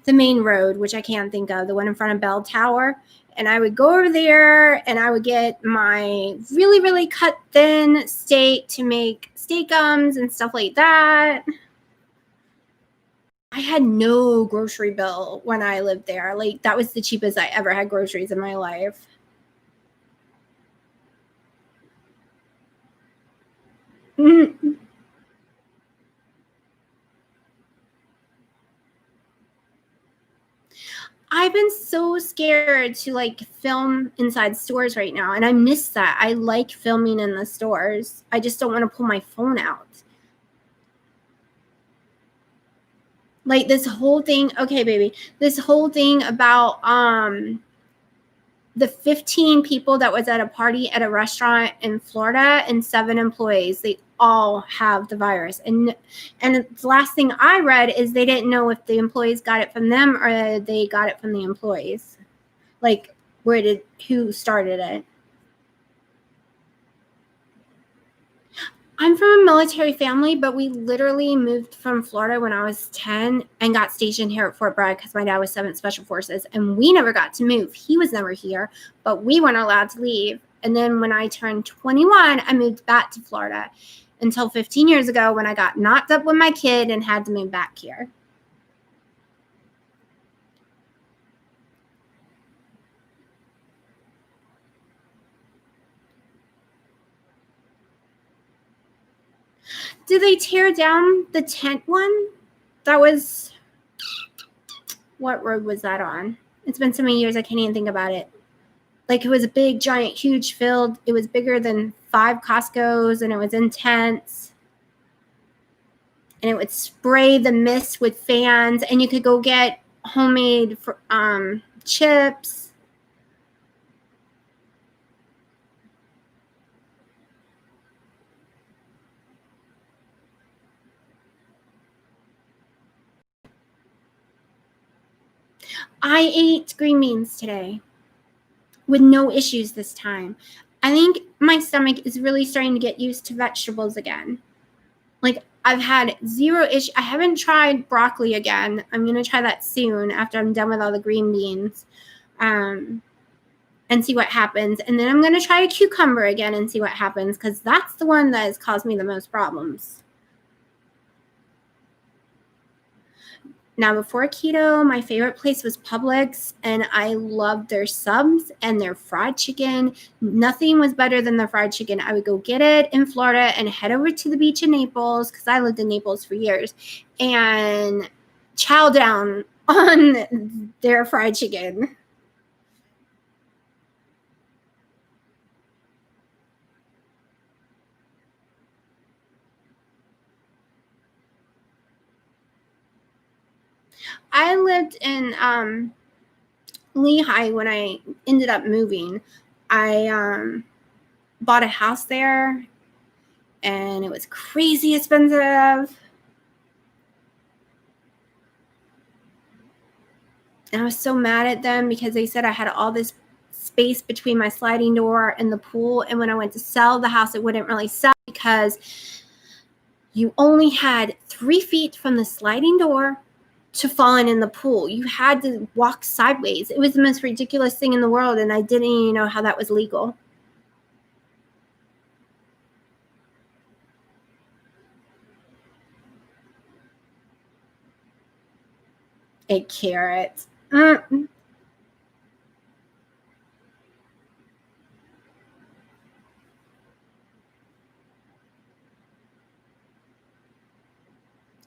the main road, which I can't think of, the one in front of Bell Tower. And I would go over there and I would get my really, really cut thin steak to make steakums and stuff like that. I had no grocery bill when I lived there. Like, that was the cheapest I ever had groceries in my life. I've been so scared to like film inside stores right now, and I miss that. I like filming in the stores. I just don't want to pull my phone out. Like this whole thing, okay, baby, this whole thing about the 15 people that was at a party at a restaurant in Florida and 7 employees, they all have the virus. And the last thing I read is they didn't know if the employees got it from them or they got it from the employees. Like, who started it? I'm from a military family, but we literally moved from Florida when I was 10 and got stationed here at Fort Bragg because my dad was 7th Special Forces, and we never got to move. He was never here, but we weren't allowed to leave. And then when I turned 21, I moved back to Florida until 15 years ago when I got knocked up with my kid and had to move back here. Did they tear down the tent one? That was, what road was that on? It's been so many years I can't even think about it. Like, it was a big, giant, huge field. It was bigger than 5 Costco's, and it was in tents. and it would spray the mist with fans, and you could go get homemade chips. I ate green beans today with no issues this time. I think my stomach is really starting to get used to vegetables again. Like, I've had zero issue. I haven't tried broccoli again. I'm going to try that soon after I'm done with all the green beans, and see what happens. And then I'm going to try a cucumber again and see what happens, because that's the one that has caused me the most problems. Now, before keto, my favorite place was Publix, and I loved their subs and their fried chicken. Nothing was better than the fried chicken. I would go get it in Florida and head over to the beach in Naples, because I lived in Naples for years, and chow down on their fried chicken. I lived in Lehigh when I ended up moving. I bought a house there, and it was crazy expensive. And I was so mad at them because they said I had all this space between my sliding door and the pool. And when I went to sell the house, it wouldn't really sell because you only had 3 feet from the sliding door to falling in the pool. You had to walk sideways. It was the most ridiculous thing in the world, and I didn't even know how that was legal. A carrot.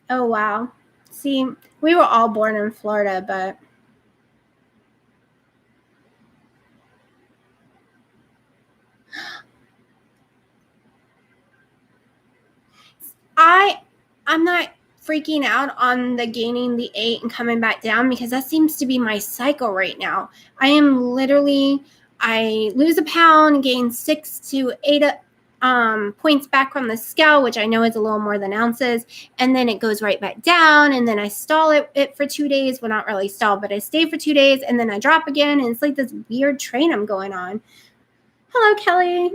Oh, wow. See, we were all born in Florida, but I'm not freaking out on the gaining the 8 and coming back down, because that seems to be my cycle right now. I lose a pound, gain 6 to 8 points back on the scale, which I know is a little more than ounces, and then it goes right back down, and then I stall it for 2 days. Well, not really stall, but I stay for 2 days, and then I drop again, and it's like this weird train I'm going on. Hello, Kelly.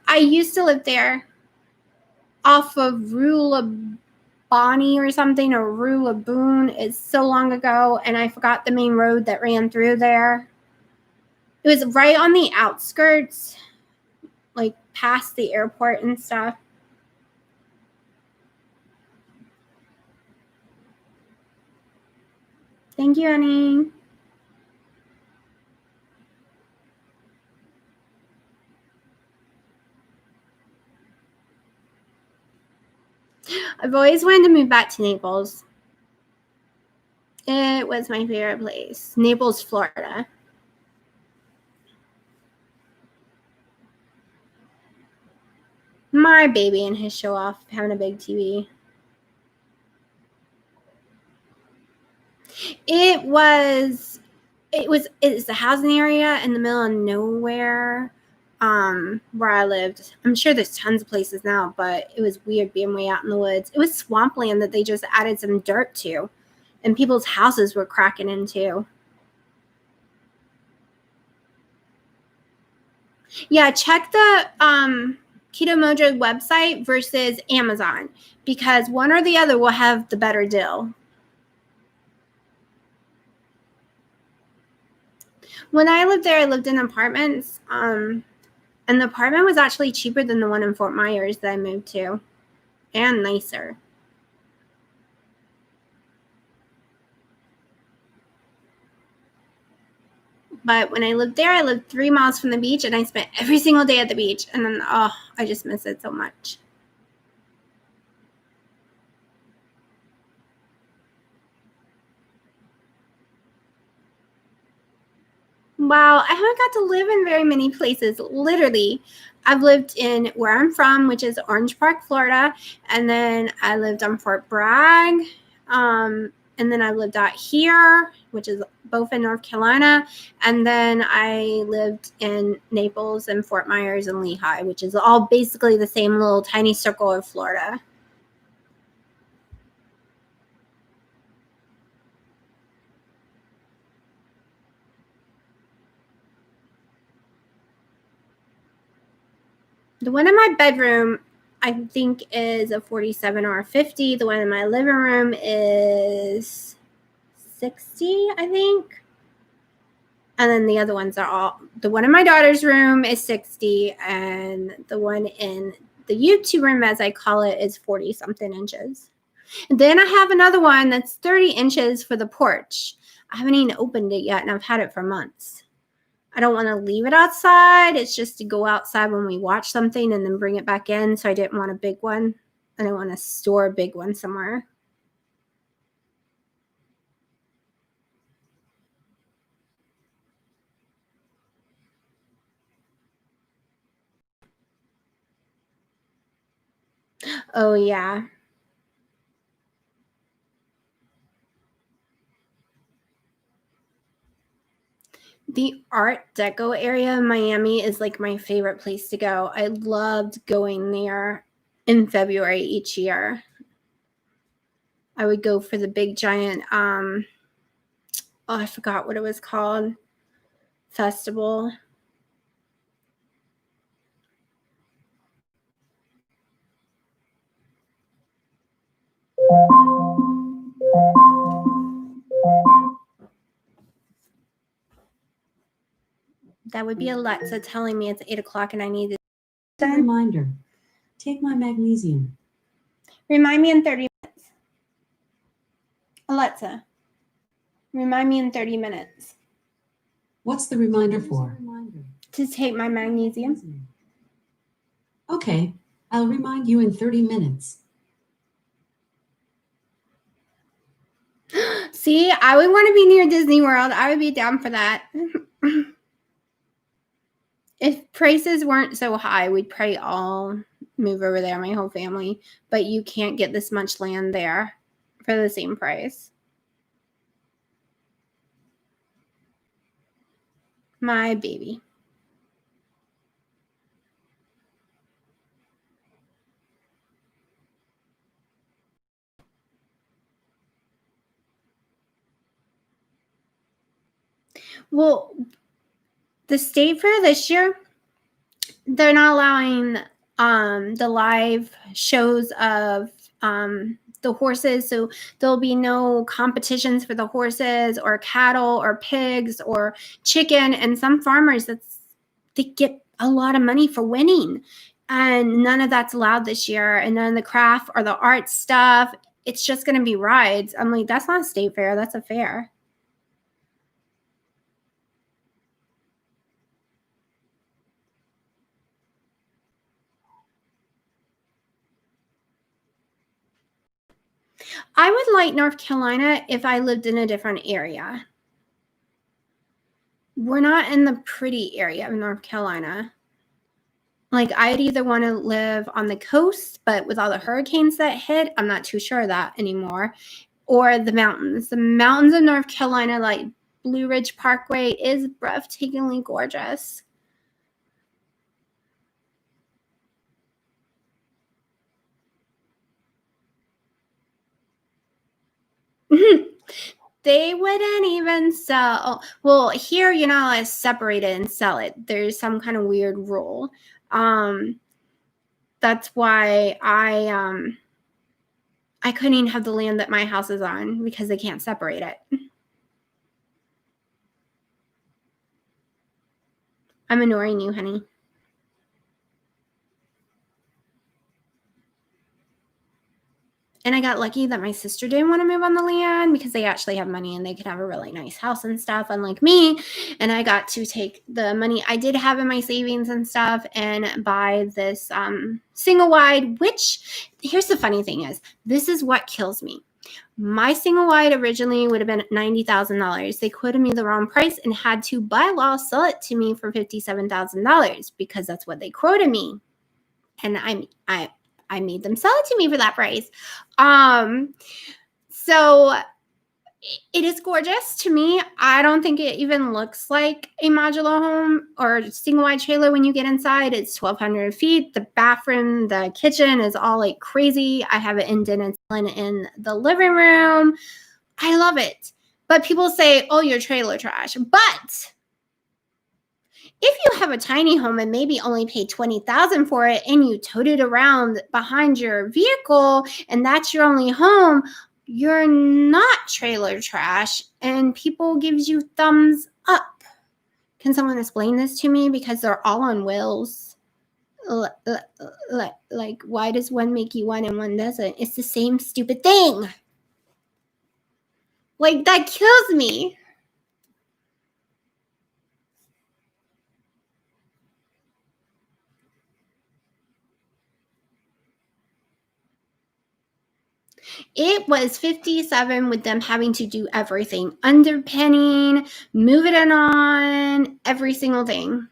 I used to live there off of Rue Bonnie or something, or Rue Boone. It's so long ago, and I forgot the main road that ran through there. It was right on the outskirts, like past the airport and stuff. Thank you, honey. I've always wanted to move back to Naples. It was my favorite place. Naples, Florida. My baby and his show off having a big TV. It's a housing area in the middle of nowhere, where I lived. I'm sure there's tons of places now, but it was weird being way out in the woods. It was swampland that they just added some dirt to, and people's houses were cracking into. Yeah, check the Keto Mojo website versus Amazon, because one or the other will have the better deal. When I lived there, I lived in apartments, and the apartment was actually cheaper than the one in Fort Myers that I moved to, and nicer. But when I lived there, I lived 3 miles from the beach, and I spent every single day at the beach. And then, I just miss it so much. Well, I haven't got to live in very many places. Literally, I've lived in where I'm from, which is Orange Park, Florida, and then I lived on Fort Bragg, and then I lived out here, which is both in North Carolina, and then I lived in Naples and Fort Myers and Lehigh, which is all basically the same little tiny circle of Florida. The one in my bedroom, I think, is a 47 or a 50. The one in my living room is 60, I think. And then the other ones are all, the one in my daughter's room is 60, and the one in the YouTube room, as I call it, is 40 something inches. And then I have another one that's 30 inches for the porch. I haven't even opened it yet, and I've had it for months. I don't want to leave it outside. It's just to go outside when we watch something and then bring it back in. So I didn't want a big one. I didn't want to store a big one somewhere. Oh, yeah. The Art Deco area in Miami is like my favorite place to go. I loved going there in February each year. I would go for the big giant, I forgot what it was called, festival. That would be Alexa telling me it's 8 o'clock and I need to. Reminder, take my magnesium. Remind me in 30 minutes. Alexa, remind me in 30 minutes. What's the reminder for? To take my magnesium. Okay, I'll remind you in 30 minutes. See, I would want to be near Disney World. I would be down for that. If prices weren't so high, we'd probably all move over there, my whole family. But you can't get this much land there for the same price. My baby. Well, the state fair this year, they're not allowing the live shows of the horses, so there'll be no competitions for the horses or cattle or pigs or chicken. And some farmers, they get a lot of money for winning, and none of that's allowed this year. And then the craft or the art stuff, it's just going to be rides. I'm like, that's not a state fair, that's a fair. I would like North Carolina if I lived in a different area. We're not in the pretty area of North Carolina. Like, I'd either want to live on the coast, but with all the hurricanes that hit, I'm not too sure of that anymore, or the mountains. The mountains of North Carolina, like Blue Ridge Parkway, is breathtakingly gorgeous. They wouldn't even sell. Well, here you're not allowed to separate it and sell it. There's some kind of weird rule. That's why I couldn't even have the land that my house is on because they can't separate it. I'm ignoring you, honey. And I got lucky that my sister didn't want to move on the land because they actually have money and they could have a really nice house and stuff, unlike me. And I got to take the money I did have in my savings and stuff and buy this single wide, which, here's the funny thing is, this is what kills me. My single wide originally would have been $90,000. They quoted me the wrong price and had to, by law, sell it to me for $57,000 because that's what they quoted me. And I made them sell it to me for that price. So it is gorgeous to me. I don't think it even looks like a modular home or single wide trailer when you get inside. It's 1,200 feet. The bathroom, the kitchen is all like crazy. I have an indented ceiling in the living room. I love it. But people say, oh, you're trailer trash. But if you have a tiny home and maybe only paid $20,000 for it and you towed it around behind your vehicle and that's your only home, you're not trailer trash and people gives you thumbs up. Can someone explain this to me? Because they're all on wheels. Like, why does one make you one and one doesn't? It's the same stupid thing. Like, that kills me. It was 57 with them having to do everything. Underpinning, move it on, every single thing.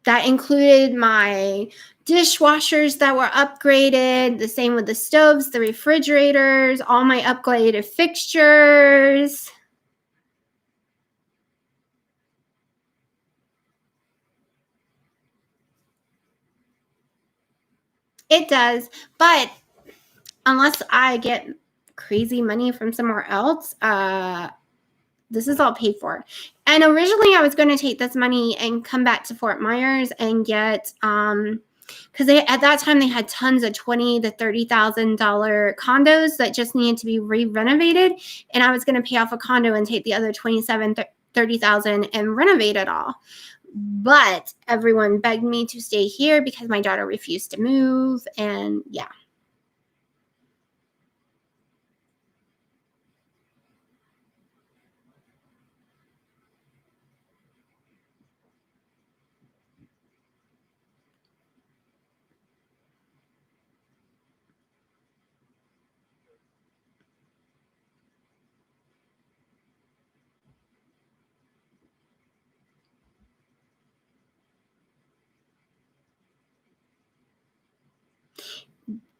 That included my dishwashers that were upgraded, the same with the stoves, the refrigerators, all my upgraded fixtures. It does, but unless I get crazy money from somewhere else, this is all paid for. And originally I was going to take this money and come back to Fort Myers and get, because at that time they had tons of $20,000 to $30,000 condos that just needed to be re-renovated. And I was going to pay off a condo and take the other $27,000, $30,000 and renovate it all. But everyone begged me to stay here because my daughter refused to move. And yeah.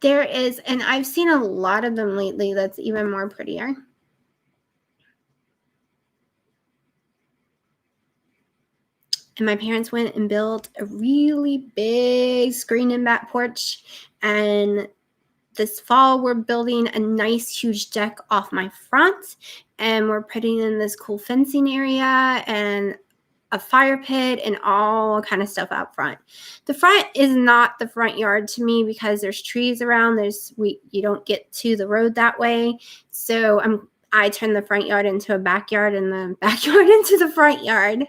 There is, and I've seen a lot of them lately that's even more prettier. And my parents went and built a really big screen in back porch. And this fall, we're building a nice, huge deck off my front. And we're putting in this cool fencing area and a fire pit and all kind of stuff out front. The front is not the front yard to me because there's trees around. You don't get to the road that way. So I turn the front yard into a backyard and the backyard into the front yard.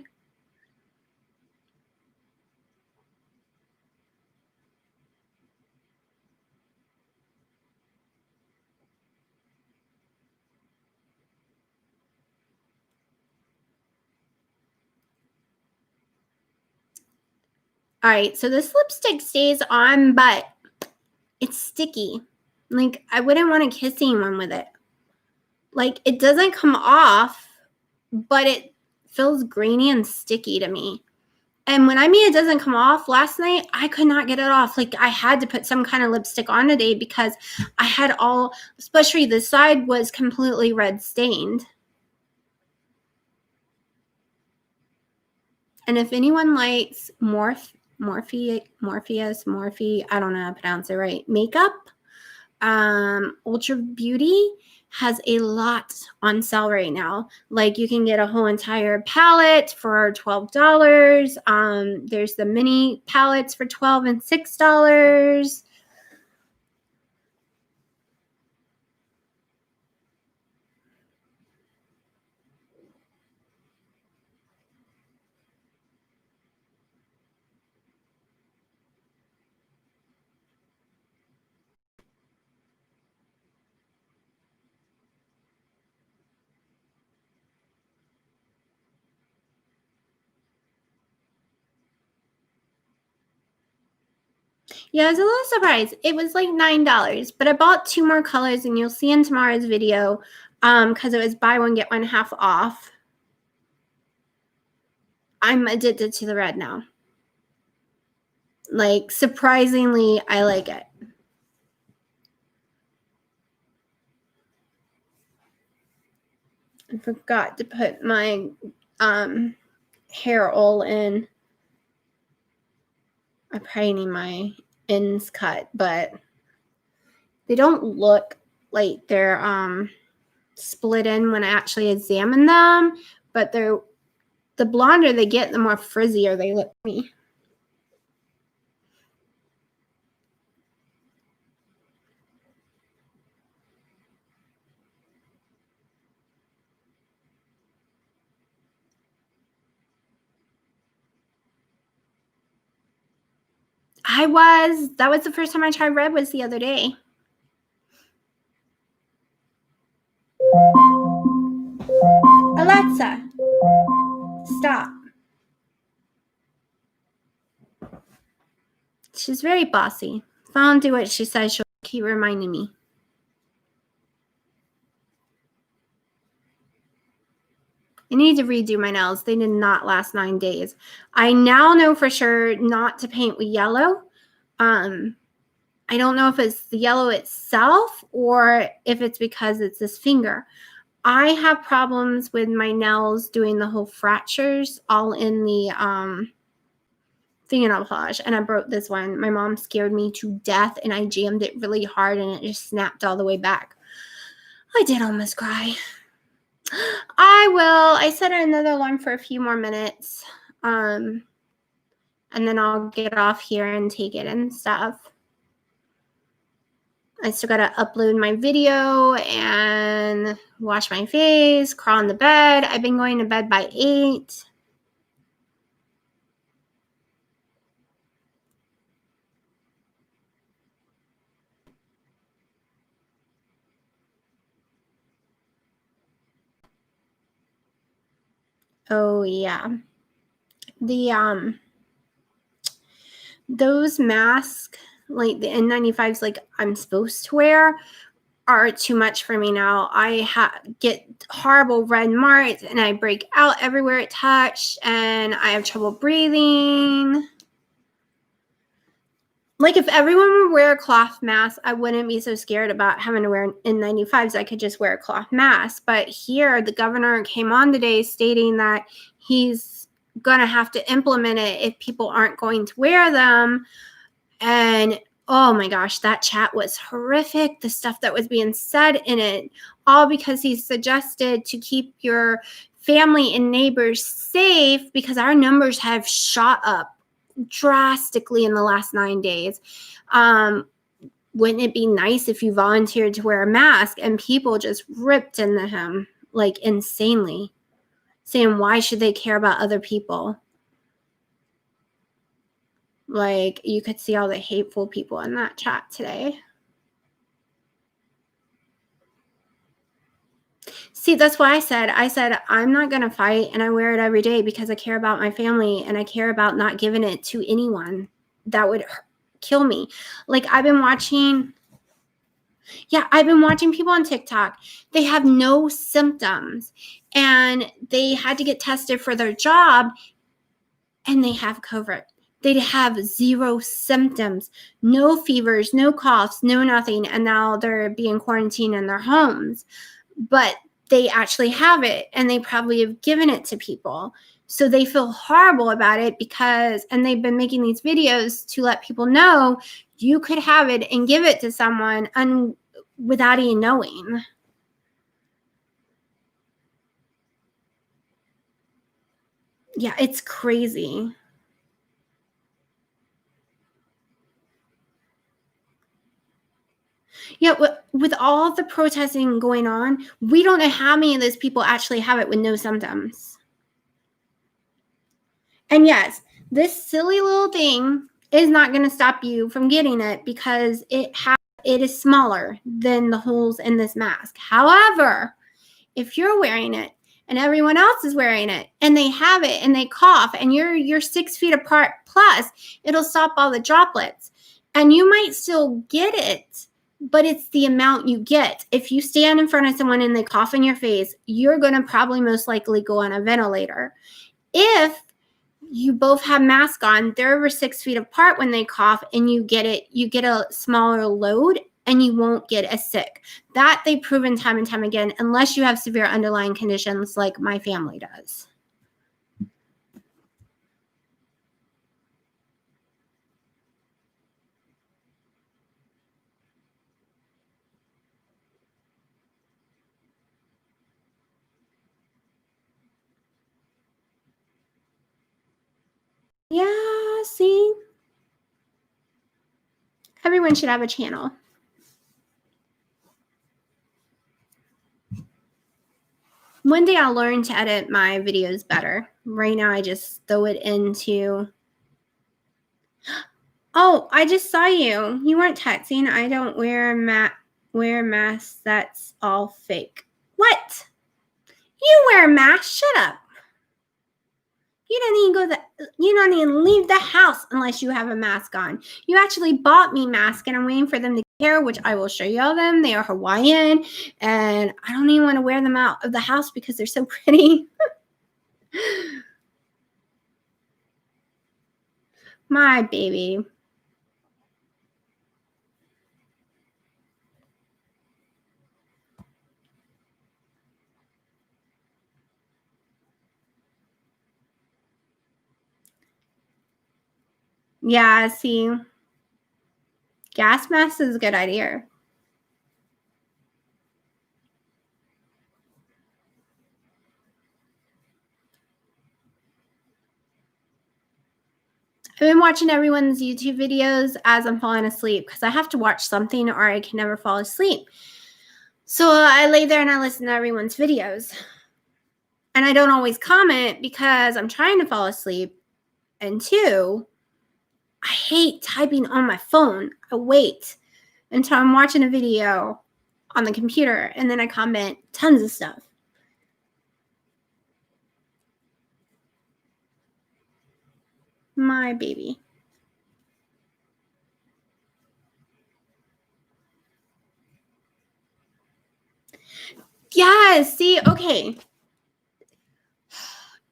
All right, so this lipstick stays on, but it's sticky. Like, I wouldn't want to kiss anyone with it. Like, it doesn't come off, but it feels grainy and sticky to me. And when I mean it doesn't come off, last night, I could not get it off. Like, I had to put some kind of lipstick on today because I had especially this side was completely red stained. And if anyone likes Morphe, I don't know how to pronounce it right, makeup, Ultra Beauty has a lot on sale right now. Like, you can get a whole entire palette for $12. There's the mini palettes for $12 and $6. Yeah, I was a little surprised. It was like $9, but I bought 2 more colors, and you'll see in tomorrow's video because it was buy one, get one half off. I'm addicted to the red now. Like, surprisingly, I like it. I forgot to put my hair oil in. I probably need my ends cut, but they don't look like they're split in when I actually examine them, but they're the blonder they get, the more frizzier they look to me. That was the first time I tried red was the other day. Alexa, stop. She's very bossy. If I don't do what she says, she'll keep reminding me. I need to redo my nails. They did not last 9 days. I now know for sure not to paint with yellow. I don't know if it's the yellow itself or if it's because it's this finger. I have problems with my nails doing the whole fractures all in the fingernail polish, and I broke this one. My mom scared me to death, and I jammed it really hard, and it just snapped all the way back. I did almost cry. I set another alarm for a few more minutes, and then I'll get off here and take it and stuff. I still got to upload my video and wash my face, crawl in the bed. I've been going to bed by 8. Oh, yeah. Those masks, like the N95s, like I'm supposed to wear, are too much for me now. I get horrible red marks, and I break out everywhere it touched, and I have trouble breathing. Like, if everyone would wear a cloth mask, I wouldn't be so scared about having to wear N95s. I could just wear a cloth mask. But here, the governor came on today stating that he's going to have to implement it if people aren't going to wear them. And oh my gosh, that chat was horrific. The stuff that was being said in it, all because he suggested to keep your family and neighbors safe because our numbers have shot up drastically in the last 9 days. Wouldn't it be nice if you volunteered to wear a mask? And people just ripped into him like insanely, saying, why should they care about other people? Like, you could see all the hateful people in that chat today. See, that's why I said, I'm not going to fight, and I wear it every day because I care about my family, and I care about not giving it to anyone that would kill me. Like, I've been watching people on TikTok. They have no symptoms, and they had to get tested for their job, and they have COVID. They have 0 symptoms, no fevers, no coughs, no nothing, and now they're being quarantined in their homes. But they actually have it, and they probably have given it to people. So they feel horrible about it and they've been making these videos to let people know you could have it and give it to someone without even knowing. Yeah, it's crazy. Yeah, with all of the protesting going on, we don't know how many of those people actually have it with no symptoms. And yes, this silly little thing is not going to stop you from getting it because it is smaller than the holes in this mask. However, if you're wearing it and everyone else is wearing it and they have it and they cough and you're 6 feet apart plus, it'll stop all the droplets. And you might still get it, but it's the amount you get. If you stand in front of someone and they cough in your face, you're going to probably most likely go on a ventilator. If you both have masks on, they're over 6 feet apart when they cough, and you get a smaller load and you won't get as sick. That they've proven time and time again, unless you have severe underlying conditions like my family does. Yeah, see? Everyone should have a channel. One day I'll learn to edit my videos better. Right now I just throw it into... Oh, I just saw you. You weren't texting. I don't wear masks. That's all fake. What? You wear a mask? Shut up. You don't even leave the house unless you have a mask on. You actually bought me masks, and I'm waiting for them to get here, which I will show you all them. They are Hawaiian, and I don't even want to wear them out of the house because they're so pretty. My baby. Yeah, see, gas mask is a good idea. I've been watching everyone's YouTube videos as I'm falling asleep because I have to watch something or I can never fall asleep. So I lay there and I listen to everyone's videos. And I don't always comment because I'm trying to fall asleep. And two, I hate typing on my phone. I wait until I'm watching a video on the computer and then I comment tons of stuff. My baby. Yes, see, okay.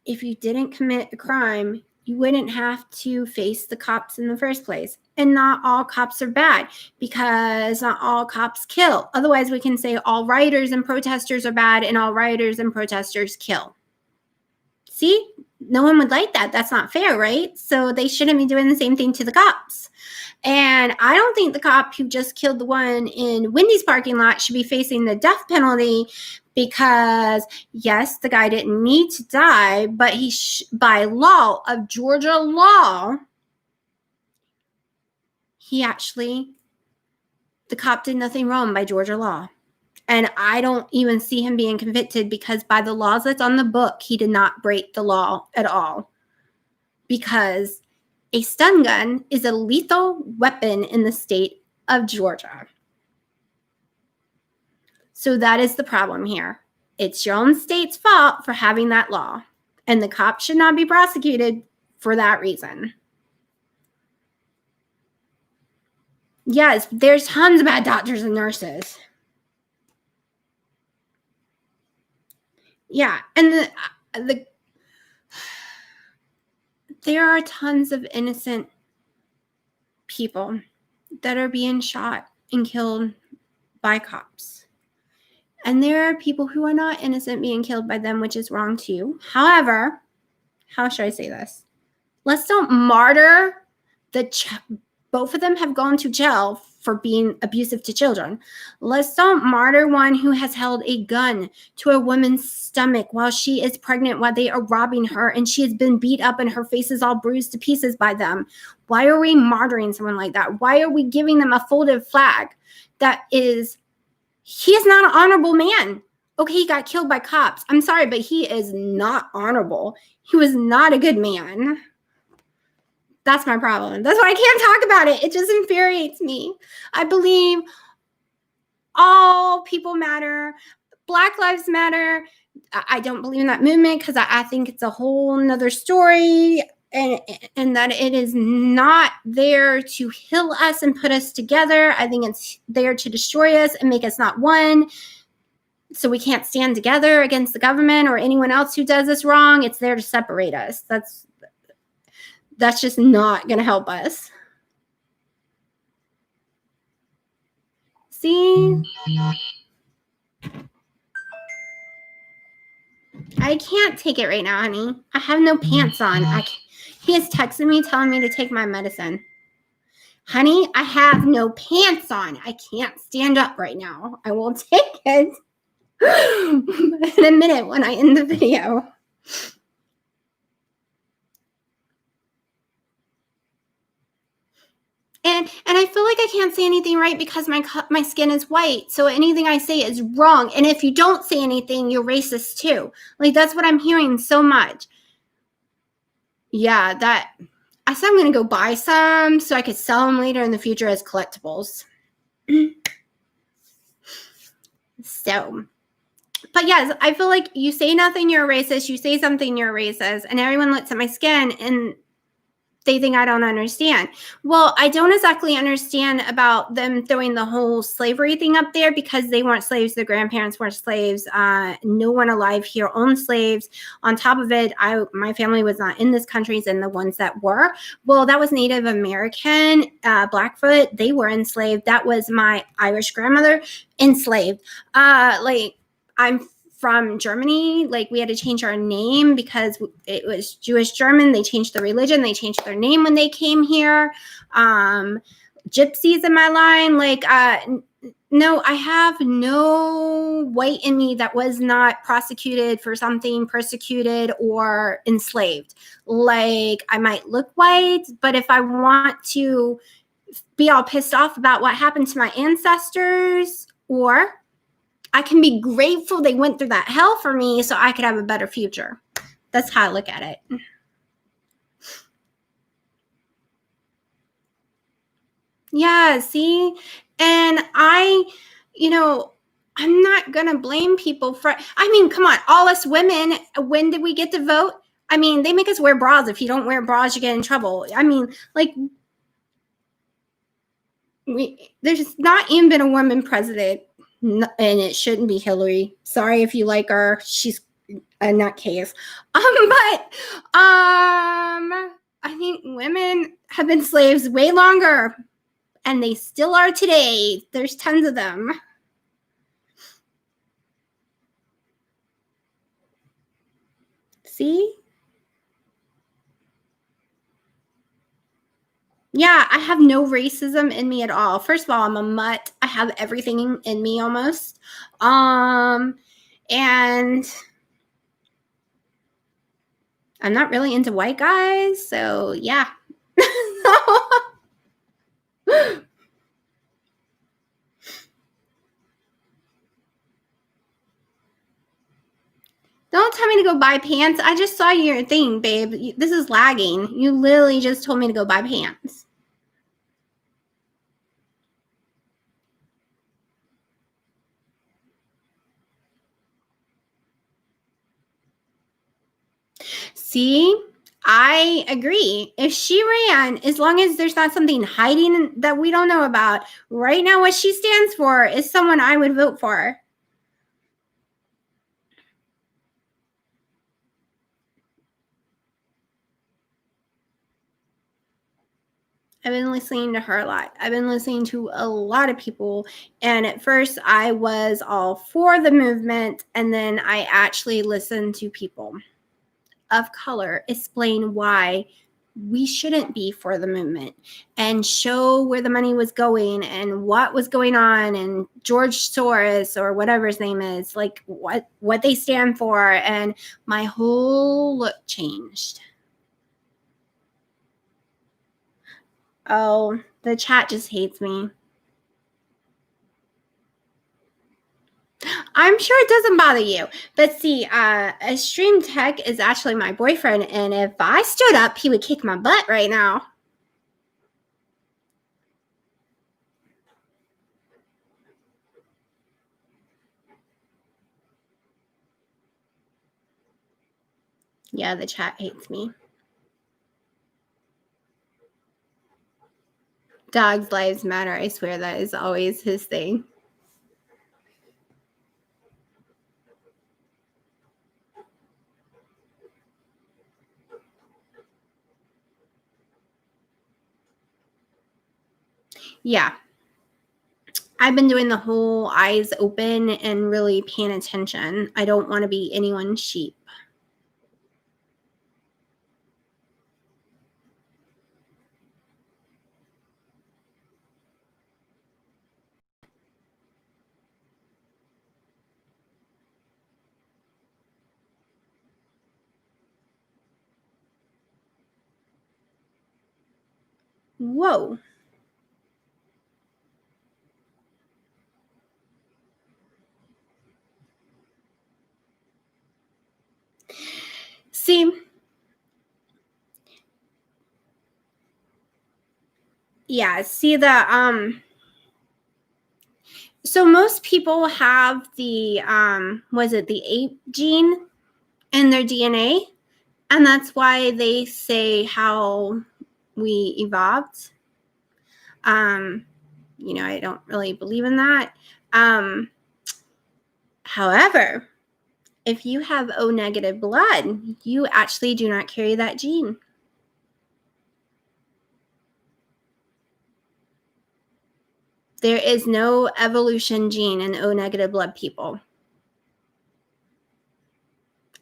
If you didn't commit a crime, you wouldn't have to face the cops in the first place. And not all cops are bad because not all cops kill. Otherwise, we can say all rioters and protesters are bad and all rioters and protesters kill. See, no one would like that. That's not fair, right? So they shouldn't be doing the same thing to the cops. And I don't think the cop who just killed the one in Wendy's parking lot should be facing the death penalty because, yes, the guy didn't need to die, but by law of Georgia law, the cop did nothing wrong by Georgia law. And I don't even see him being convicted because by the laws that's on the book, he did not break the law at all. Because a stun gun is a lethal weapon in the state of Georgia. So that is the problem here. It's your own state's fault for having that law. And the cops should not be prosecuted for that reason. Yes, there's tons of bad doctors and nurses. Yeah, and there are tons of innocent people that are being shot and killed by cops. And there are people who are not innocent being killed by them, which is wrong too. However, how should I say this? Let's don't martyr both of them have gone to jail for being abusive to children. Let's don't martyr one who has held a gun to a woman's stomach while she is pregnant, while they are robbing her and she has been beat up and her face is all bruised to pieces by them. Why are we martyring someone like that? Why are we giving them a folded flag? He is not an honorable man. Okay, he got killed by cops. I'm sorry, but he is not honorable. He was not a good man. That's my problem. That's why I can't talk about it. It just infuriates me. I believe all people matter. Black Lives Matter. I don't believe in that movement because I think it's a whole nother story. and that it is not there to heal us and put us together. I think it's there to destroy us and make us not one, so we can't stand together against the government or anyone else who does us wrong. It's there to separate us. That's just not going to help us. See? I can't take it right now, honey. I have no pants on. He is texting me telling me to take my medicine. Honey, I have no pants on. I can't stand up right now. I will take it in a minute when I end the video. And I feel like I can't say anything right because my skin is white. So anything I say is wrong. And if you don't say anything, you're racist too. Like, that's what I'm hearing so much. Yeah, I said I'm going to go buy some so I could sell them later in the future as collectibles. So, but yes, I feel like you say nothing, you're a racist. You say something, you're a racist. And everyone looks at my skin and they think I don't understand. Well, I don't exactly understand about them throwing the whole slavery thing up there because they weren't slaves. Their grandparents weren't slaves. No one alive here owned slaves. On top of it, my family was not in this country, and the ones that were, well, that was Native American, Blackfoot. They were enslaved. That was my Irish grandmother, enslaved. I'm from Germany. Like, we had to change our name because it was Jewish German. They changed the religion. They changed their name when they came here. Gypsies in my line. Like, no, I have no white in me that was not prosecuted for something, persecuted or enslaved. Like, I might look white, but if I want to be all pissed off about what happened to my ancestors, or I can be grateful they went through that hell for me so I could have a better future. That's how I look at it. Yeah, see? And I'm not going to blame people for, come on, all us women, when did we get to vote? They make us wear bras. If you don't wear bras, you get in trouble. There's not even been a woman president. And it shouldn't be Hillary. Sorry if you like her. She's a nutcase. I think women have been slaves way longer, and they still are today. There's tons of them. See? Yeah, I have no racism in me at all. First of all, I'm a mutt. I have everything in me almost. And I'm not really into white guys, so yeah. Don't tell me to go buy pants. I just saw your thing, babe. This is lagging. You literally just told me to go buy pants. See? I agree. If she ran, as long as there's not something hiding that we don't know about, right now what she stands for is someone I would vote for. I've been listening to her a lot. I've been listening to a lot of people. And at first, I was all for the movement. And then I actually listened to people of color explain why we shouldn't be for the movement and show where the money was going and what was going on, and George Soros or whatever his name is, like what they stand for. And my whole look changed. Oh, the chat just hates me. I'm sure it doesn't bother you. But see, Extreme Tech is actually my boyfriend. And if I stood up, he would kick my butt right now. Yeah, the chat hates me. Dogs' lives matter. I swear that is always his thing. Yeah. I've been doing the whole eyes open and really paying attention. I don't want to be anyone's sheep. Whoa. See, yeah, see so most people have the was it the ape gene in their DNA, and that's why they say how we evolved. I don't really believe in that. However, if you have O negative blood, you actually do not carry that gene. There is no evolution gene in O negative blood people.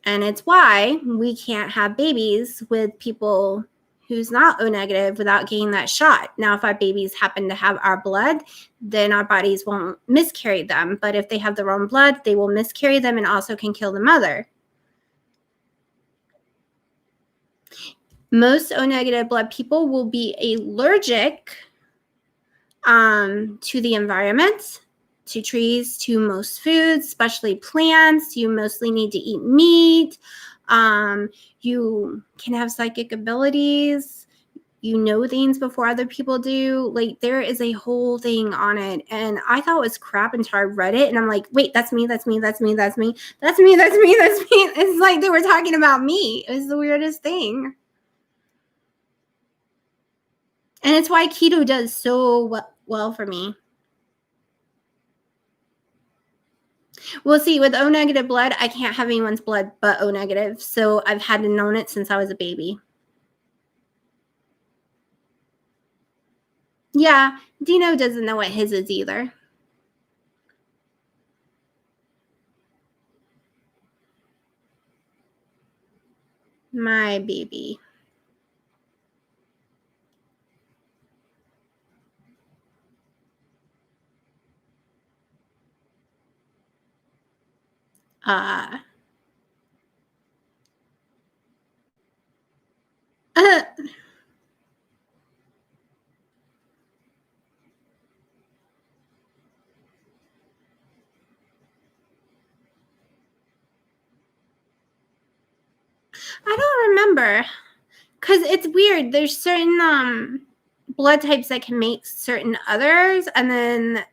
And it's why we can't have babies with people who's not O negative without getting that shot. Now, if our babies happen to have our blood, then our bodies won't miscarry them. But if they have the wrong blood, they will miscarry them and also can kill the mother. Most O negative blood people will be allergic to the environment, to trees, to most foods, especially plants. You mostly need to eat meat. You can have psychic abilities. You know things before other people do. Like, there is a whole thing on it. And I thought it was crap until I read it. And I'm like, wait, that's me, that's me, that's me, that's me, that's me, that's me, that's me. It's like they were talking about me. It was the weirdest thing. And it's why keto does so well for me. Well, see, with O negative blood, I can't have anyone's blood but O negative. So I've had to known it since I was a baby. Yeah, Dino doesn't know what his is either. My baby. I don't remember, because it's weird. There's certain blood types that can make certain others, and then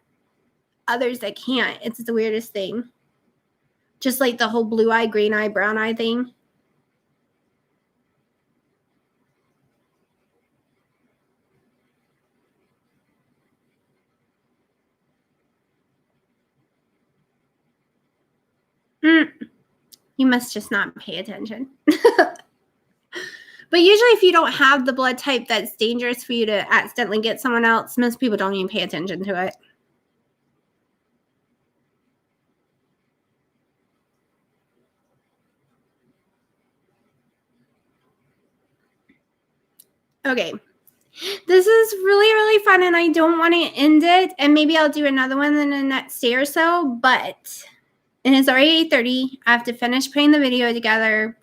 others that can't. It's the weirdest thing. Just like the whole blue eye, green eye, brown eye thing. You must just not pay attention. But usually if you don't have the blood type that's dangerous for you to accidentally get someone else, most people don't even pay attention to it. Okay. This is really, really fun, and I don't want to end it. And maybe I'll do another one in the next day or so, but it is already 8:30. I have to finish putting the video together,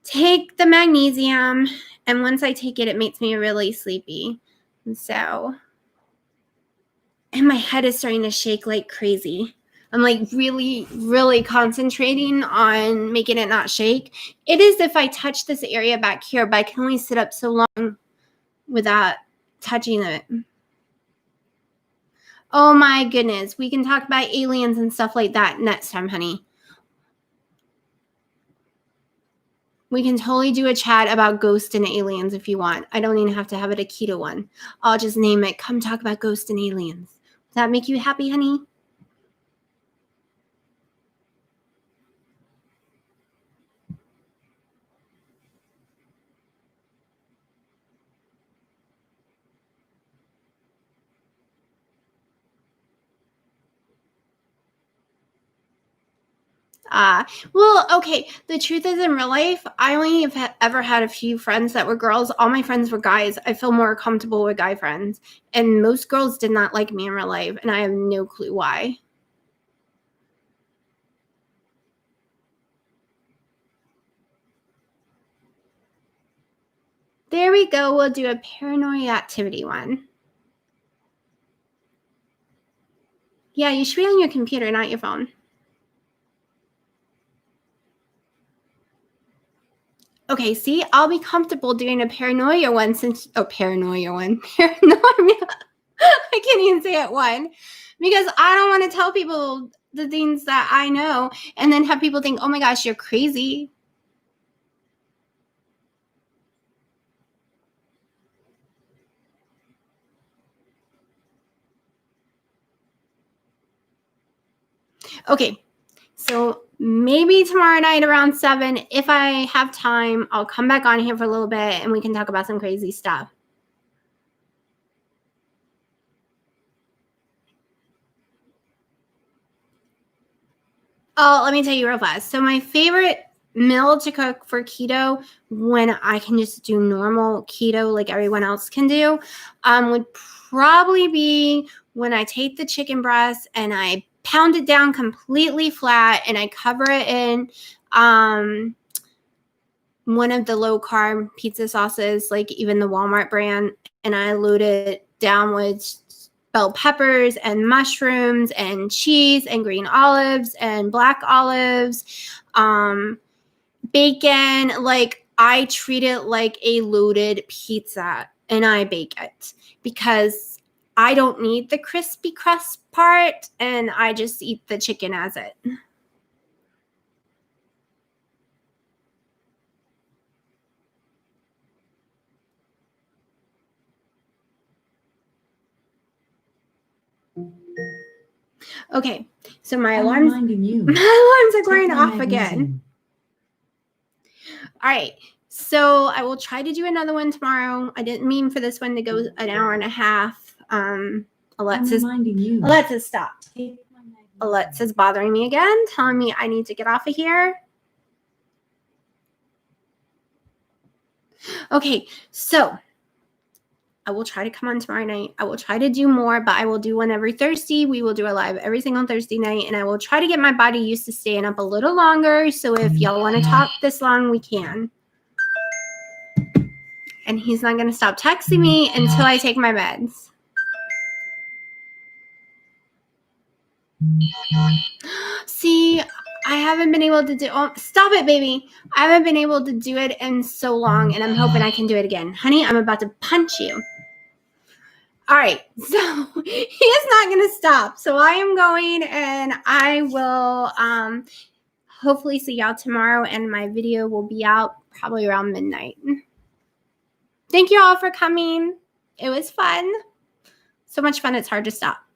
take the magnesium, and once I take it, it makes me really sleepy. And my head is starting to shake like crazy. I'm like really, really concentrating on making it not shake. It is if I touch this area back here, but I can only sit up so long without touching it. Oh my goodness. We can talk about aliens and stuff like that next time, honey. We can totally do a chat about ghosts and aliens if you want. I don't even have to have it a keto one. I'll just name it, Come Talk About Ghosts and Aliens. Does that make you happy, honey? Well, okay. The truth is, in real life, I only have ever had a few friends that were girls. All my friends were guys. I feel more comfortable with guy friends. And most girls did not like me in real life, and I have no clue why. There we go. We'll do a paranoia activity one. Yeah, you should be on your computer, not your phone. Okay, see, I'll be comfortable doing a paranoia one since paranoia one. Paranoia. I can't even say it one because I don't want to tell people the things that I know and then have people think, oh my gosh, you're crazy. Okay, so maybe tomorrow night around 7, if I have time, I'll come back on here for a little bit and we can talk about some crazy stuff. Oh, let me tell you real fast. So my favorite meal to cook for keto when I can just do normal keto like everyone else can do would probably be when I take the chicken breast and I pound it down completely flat and I cover it in one of the low carb pizza sauces, like even the Walmart brand, and I load it down with bell peppers and mushrooms and cheese and green olives and black olives, bacon. Like I treat it like a loaded pizza and I bake it because I don't need the crispy crust part and I just eat the chicken as it. Okay, so my alarms are going off again. All right, so I will try to do another one tomorrow. I didn't mean for this one to go an hour and a half. Alexa's stop. Alexa's bothering me again, telling me I need to get off of here. Okay, so I will try to come on tomorrow night. I will try to do more, but I will do one every Thursday. We will do a live every single Thursday night, and I will try to get my body used to staying up a little longer. So if y'all want to talk this long, we can. And he's not going to stop texting me until I take my meds. See, I haven't been able to do. Oh, stop it, baby. I haven't been able to do it in so long, and I'm hoping I can do it again. Honey, I'm about to punch you. All right, so he is not going to stop. So I am going, and I will hopefully see y'all tomorrow, and my video will be out probably around midnight. Thank you all for coming. It was fun. So much fun, it's hard to stop.